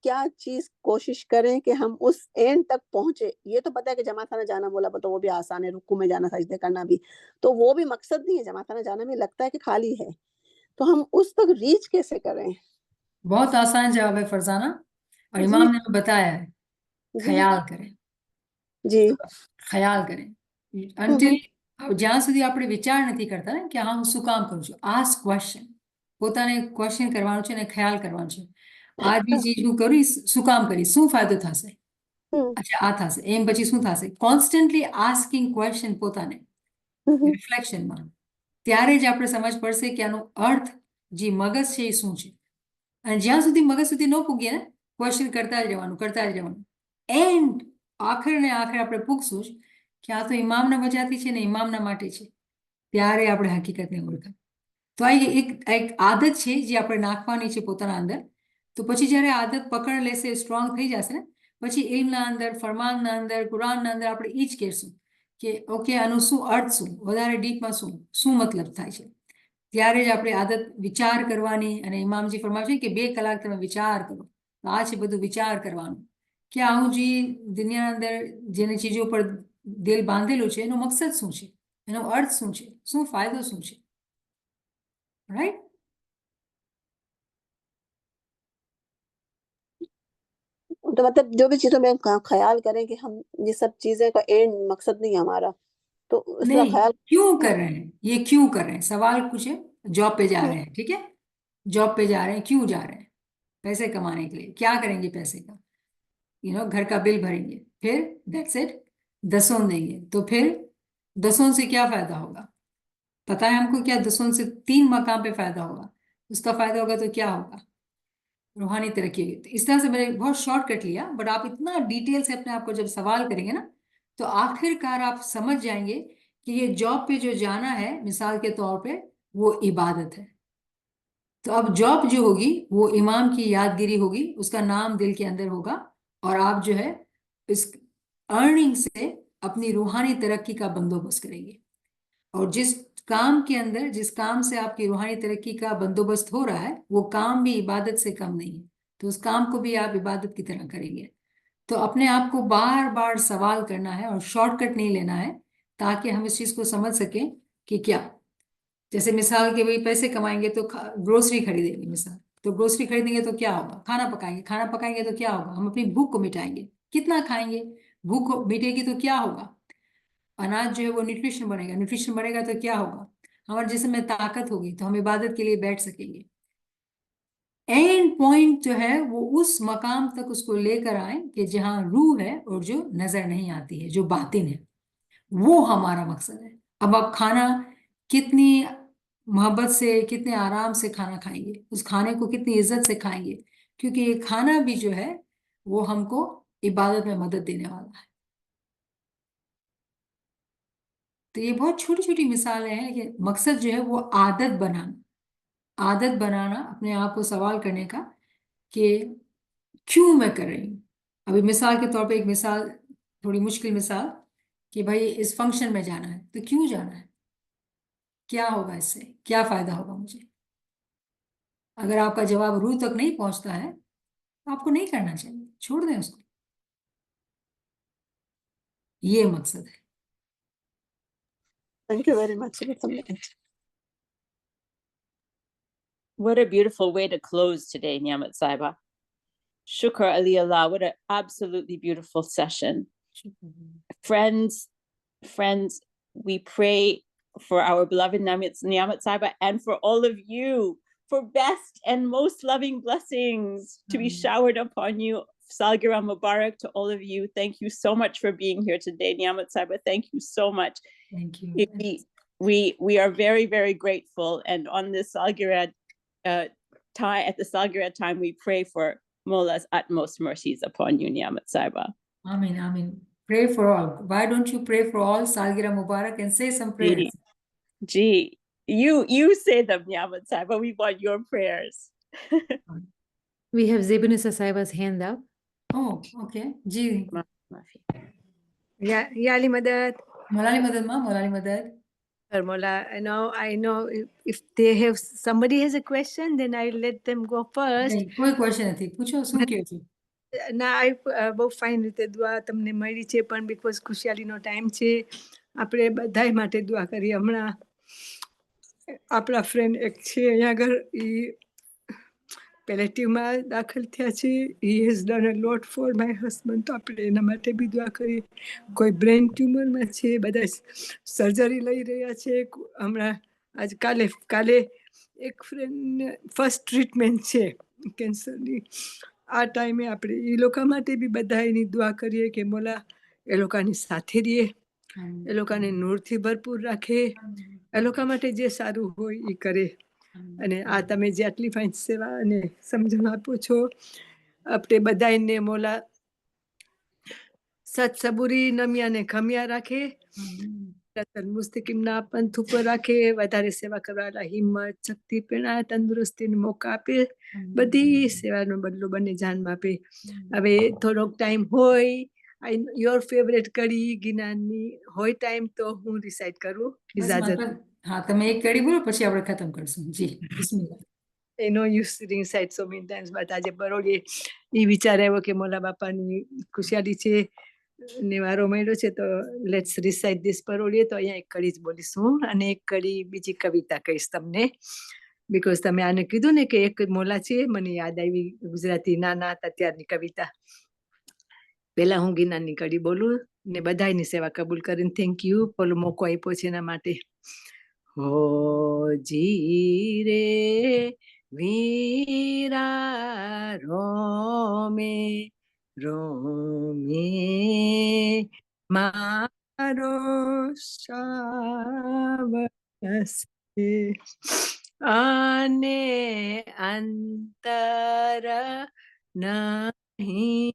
क्या चीज कोशिश करें कि हम उस एंड तक पहुंचे। ये तो पता है कि जमात खाना जाना बोला तो वो भी आसान है, रुकू में जाना, सजदे करना भी, तो वो भी मकसद नहीं है। जमात खाना जाना में लगता है कि खाली है, तो हम उस तक रीच कैसे करें? बहुत आसान जवाब है फरजाना, और जी इमाम ने बताया है, जी ખ્યાલ करें, जी। ખ્યાલ કરેं until જ્યાં સુધી આપણે વિચાર નથી કરતા ને કે હા હું શું કામ કરું છું, આસ્ક ક્વેશ્ચન, પોતાને ક્વેશ્ચન કરવાનું છે અને ખ્યાલ કરવાનો છે, આ જે ચીજ હું કરીશ શું કામ કરીશ, શું ફાયદો થશે, અચ્છા આ થશે એમ પછી શું થશે, કોન્સ્ટન્ટલી આસ્કિંગ ક્વેશ્ચન પોતાને રિફ્લેક્શનમાં, ત્યારે જ આપણે સમજ પડશે કે આનો અર્થ જે મગજ છે એ શું છે. અને જ્યાં સુધી મગજ સુધી ન પૂગીએ ને ક્વેશ્ચન કરતા જ રહેવાનું, એન્ડ આખરે ને આખરે આપણે પૂછશું જ કે આ તો ઇમામના વજાથી છે ને ઇમામના માટે છે, ત્યારે આપણે હકીકતને ઓળખાય. તો આ એક આદત છે જે આપણે નાખવાની છે પોતાના અંદર. તો પછી જ્યારે આદત પકડ લેશે, સ્ટ્રોંગ થઈ જશે ને, પછી ઇલ્મના અંદર, ફરમાનના અંદર, કુરાનના અંદર આપણે એ જ કહેશું કે ઓકે આનું શું અર્થ, શું વધારે ડીપમાં શું મતલબ થાય છે. ત્યારે જ આપણે આદત વિચાર કરવાની, અને ઇમામજી ફરમાવે છે કે 2 કલાક તમે વિચાર કરો. આ છે બધું વિચાર કરવાનું કે આવું જે દુનિયાના અંદર જેની ચીજો પર દિલ બાંધેલું છે એનો મકસદ શું છે, એનો અર્થ શું છે, શું ફાયદો શું છે, રાઈટ? तो मतलब जो भी चीजों में हम ख्याल करें कि हम ये सब चीजें का एंड मकसद नहीं है हमारा, तो इसका नहीं, ख्याल। क्यों कर रहे हैं, ये क्यों कर रहे हैं, सवाल पूछे. जॉब पे जा रहे हैं, ठीक है, जॉब पे जा रहे हैं, क्यों जा रहे हैं, पैसे कमाने के लिए, क्या करेंगे पैसे का, घर का बिल भरेंगे, फिर दैट्स इट, दसों देंगे, तो फिर दसों से क्या फायदा होगा, पता है हमको क्या, दसों से 3 मकाम पे फायदा होगा, उसका फायदा होगा तो क्या होगा, रूहानी तरक्की होगी. तो इस तरह से मैंने बहुत शॉर्टकट लिया, बट आप इतना डिटेल से अपने आप को जब सवाल करेंगे ना, तो आखिरकार आप समझ जाएंगे कि ये जॉब पे जो जाना है मिसाल के तौर पे वो इबादत है. तो अब जॉब जो होगी वो इमाम की यादगिरी होगी, उसका नाम दिल के अंदर होगा, और आप जो है इस अर्निंग से अपनी रूहानी तरक्की का बंदोबस्त करेंगे. और जिस काम के अंदर, जिस काम से आपकी रूहानी तरक्की का बंदोबस्त हो रहा है, वो काम भी इबादत से कम नहीं है, तो उस काम को भी आप इबादत की तरह करेंगे. तो अपने आप को बार बार सवाल करना है और शॉर्टकट नहीं लेना है, ताकि हम इस चीज को समझ सकें कि क्या, जैसे मिसाल के भाई पैसे कमाएंगे तो ग्रोसरी खरीदेंगे, मिसाल तो ग्रोसरी खरीदेंगे तो क्या होगा, खाना पकाएंगे तो क्या होगा, हम अपनी भूख को मिटाएंगे, कितना खाएंगे, भूख मिटेगी तो क्या होगा, अनाज जो है वो न्यूट्रिशन बनेगा तो क्या होगा, हमारे जिस्म में ताकत होगी तो हम इबादत के लिए बैठ सकेंगे. एंड पॉइंट जो है वो उस मकाम तक उसको लेकर आए कि जहां रूह है और जो नजर नहीं आती है, जो बातिन है, वो हमारा मकसद है. अब आप खाना कितनी मोहब्बत से, कितने आराम से खाना खाएंगे, उस खाने को कितनी इज्जत से खाएंगे, क्योंकि ये खाना भी जो है वो हमको इबादत में मदद देने वाला है. तो ये बहुत छोटी छोटी मिसालें हैं, लेकिन मकसद जो है वो आदत बनाना अपने आप को सवाल करने का कि क्यों मैं कर रही हूँ. अभी मिसाल के तौर पे एक मिसाल, थोड़ी मुश्किल मिसाल, कि भाई इस फंक्शन में जाना है, तो क्यों जाना है, क्या होगा इससे, क्या फायदा होगा मुझे. अगर आपका जवाब रूह तक नहीं पहुंचता है तो आपको नहीं करना चाहिए, छोड़ दें उसको. ये मकसद है. Thank you very much. What a beautiful way to close today, Niamat Saiba. Shukr Ali Allah. What an absolutely beautiful session. Friends, we pray for our beloved Niamat Saiba and for all of you, for best and most loving blessings to be showered upon you. Salgira Mubarak to all of you. Thank you so much for being here today, Niamat Saiba. Thank you so much. Thank you. We are very, very grateful. And on this Salgira time, at the Salgira time, we pray for Mola's utmost mercies upon you, Niamat Saiba. Amin, amin. Pray for all. Why don't you pray for all Salgira Mubarak and say some prayers? Gee, you say them, Nyamat Saiba. We want your prayers. We have Zebunisa Saiba's hand up. Oh, okay. Ji. Mafi. Yali Madad, Molali Madad ma, Molali Madad. Mola, I know if they have, somebody has a question, then I let them go first. નહીં, કોઈ question નથી. પૂછો શું કહો છો? ના બહુ fine રીતે દુઆ તમને મળી છે પણ બીકોઝ ખુશિયાલીનો ટાઈમ છે આપણે બધાય માટે દુઆ કરીએ હમણાં આપણા ફ્રેન્ડ એક છે અહીંયા આગળ એ પેલેટિવમાં દાખલ થયા છે he has done a lot for my husband તો આપણે એના માટે બી દુઆ કરીએ કોઈ બ્રેન ટ્યુમરમાં છે બધા સર્જરી લઈ રહ્યા છે હમણાં આજ કાલે એક ફ્રેન્ડ ફર્સ્ટ ટ્રીટમેન્ટ છે કેન્સરની આ ટાઈમે આપણે એ લોકો માટે બી બધા એની દુઆ કરીએ કે મોલા એ લોકોની સાથે રહીએ એ લોકોને નૂરથી ભરપૂર રાખે એ લોકો માટે જે સારું હોય એ કરે અને આ તમે જે આટલી ફાઇન સેવા અને સમજણ આપો છો આપણે બધાને મોલા સત સબુરી નમ્યા ને ખમ્યા રાખે મુસ્તકીમના પંથ ઉપર રાખે વધારે સેવા કરવાના હિંમત શક્તિ પ્રેરણા તંદુરસ્તીને મોકા આપે બધી સેવાનો બદલો બંને જાનમાં આપે હવે થોડોક ટાઈમ હોય યોર ફેવરેટ કડી ગિનાની હોય ટાઈમ તો હું ડિસાઈડ કરું બસ ઇજાજત માતા, હા તમે એક કડી બોલો પછી આપણે ખતમ કરશું. જી, Bismillah. I know you sitting inside so many times, but આજે બરોડી એ વિચાર આવ્યો કે મોલા બાપાની ખુશિયાલી છે ને વારો મળ્યો છે તો લેટ્સ રિસાઇટ ધીસ પરોડીએ તો અહીંયા એક કડી જ બોલીશું અને એક કડી બીજી કવિતા કહીશ તમને બીકોઝ તમે આને કીધું ને કે એક મોલા છે મને યાદ આવી ગુજરાતી નાના હતા ત્યારની કવિતા પહેલા હું ગિનારની કડી બોલું ને બધાની સેવા કબૂલ કરીને થેન્ક યુ પેલો મોકો આપ્યો છે એના માટે હો જી રે વીરા રોમે રોમે મારો શાવસે આને અંતર નહીં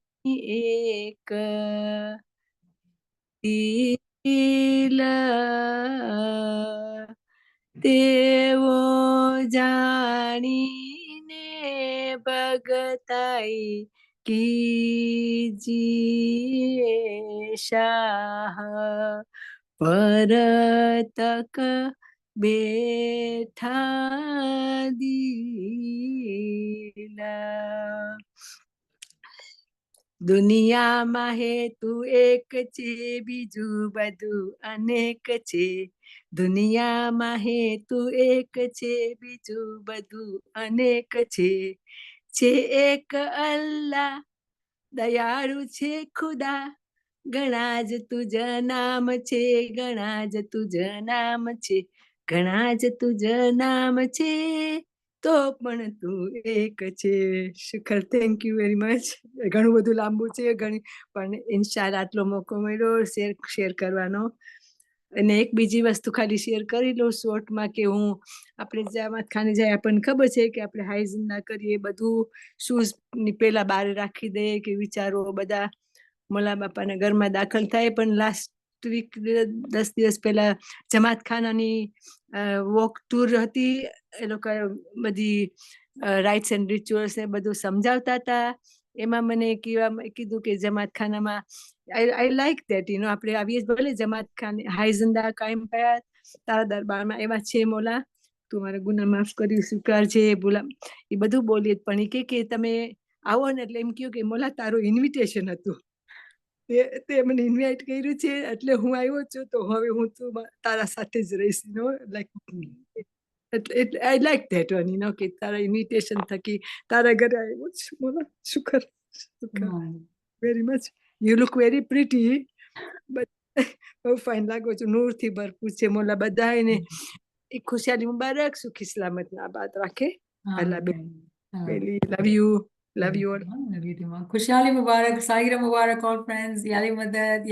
એક દિલ તેવો જાણીને ભગતાઈ કીજીએ શાહ પરતક બેઠા દિલા દુનિયામાં હેતુ એક છે બીજું બધું અનેક છે દુનિયામાં હેતુ એક છે બીજું બધું અનેક છે એક અલ્લાહ દયાળુ છે ખુદા ઘણા જ તુજ નામ છે ઘણા જ તુજ નામ છે ઘણા જ તુજ નામ છે તો પણ તું એક છે શિખર થેન્ક યુ વેરી મચ ઘણું બધું લાંબુ છે ઘણી પણ ઇન્શાલ્લાહ આટલો મોકો મળ્યો શેર કરવાનો અને એક બીજી વસ્તુ ખાલી શેર કરી લઉં શોર્ટમાં કે હું આપણે જામાત ખાને જાય આપણને ખબર છે કે આપણે હાઇજીન ના કરીએ બધું શૂઝ ની પેલા બહાર રાખી દઈએ કે વિચારો બધા મોલા બાપાના ઘરમાં દાખલ થાય પણ લાસ્ટ વીક 10 દિવસ પહેલા જમાત ખાનાની વોક ટૂર હતી એ લોકો બધી રાઇટ્સ એન્ડ રિચ્યુઅલ્સ ને બધું સમજાવતા હતા એમાં મને કીધું કે જમાત ખાનામાં I like that, આપણે આવીએ ભલે જમાત ખાને હાઈઝંદા કાયમ પયા તારા દરબારમાં એવા છે મોલા તું મારા ગુના માફ કરી સ્વીકારજે બોલા એ બધું બોલીએ પણ એ કે તમે આવો ને એટલે એમ કહ્યું કે મોલા તારું ઇન્વિટેશન હતું તે મને ઇન્વાઇટ કર્યું છે એટલે હું આવ્યો છું તો હવે હું તું તારા સાથે જ રહીશ like I like that one, કે તારા ઇન્વિટેશન થકી તારા ઘરે આવ્યો છું મોલા શુકર very much You look very pretty, but બહુ ફાઇન લાગો છો નૂરથી ભરપૂર છે મોલા બધાને એ ખુશિયાલી મુબારક સુખી સલામતના બાદ રાખે અલ્લાહ બેલી love you all. ખુશહાલી મુબારક, સાલગીરા મુબારક all friends. Yali Madad.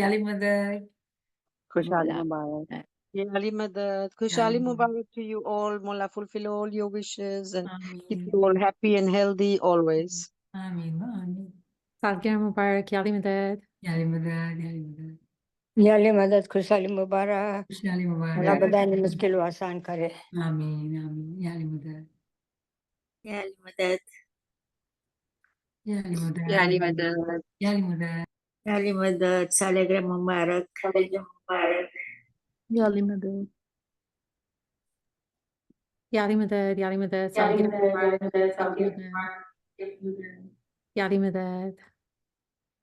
Khushali Mubarak. Yali Madad. Khushali Mubarak to you all. Mola fulfill all your wishes and keep you all happy and healthy always. Ameen. Salgir Mubarak, Yali Madad. યાલી મદદ, યાલી મદદ. યાલી મદદ, ખુશાલી મુબારક. ખુશહાલી અલ્લાહ મુબારક. બધાની મુશ્કેલો આસાન કરે. આમીન, આમીન. યાલી મદદ, યાલી મદદ, યાલી મદદ, યાલી મદદ. યાલી મદદ. યાલી મદદ, સાલેગ્રામ મુબારક. Yali Madad. Yali Madad, Yali Madad, Salgir Mubarak. Yali Madad. Yali Madad.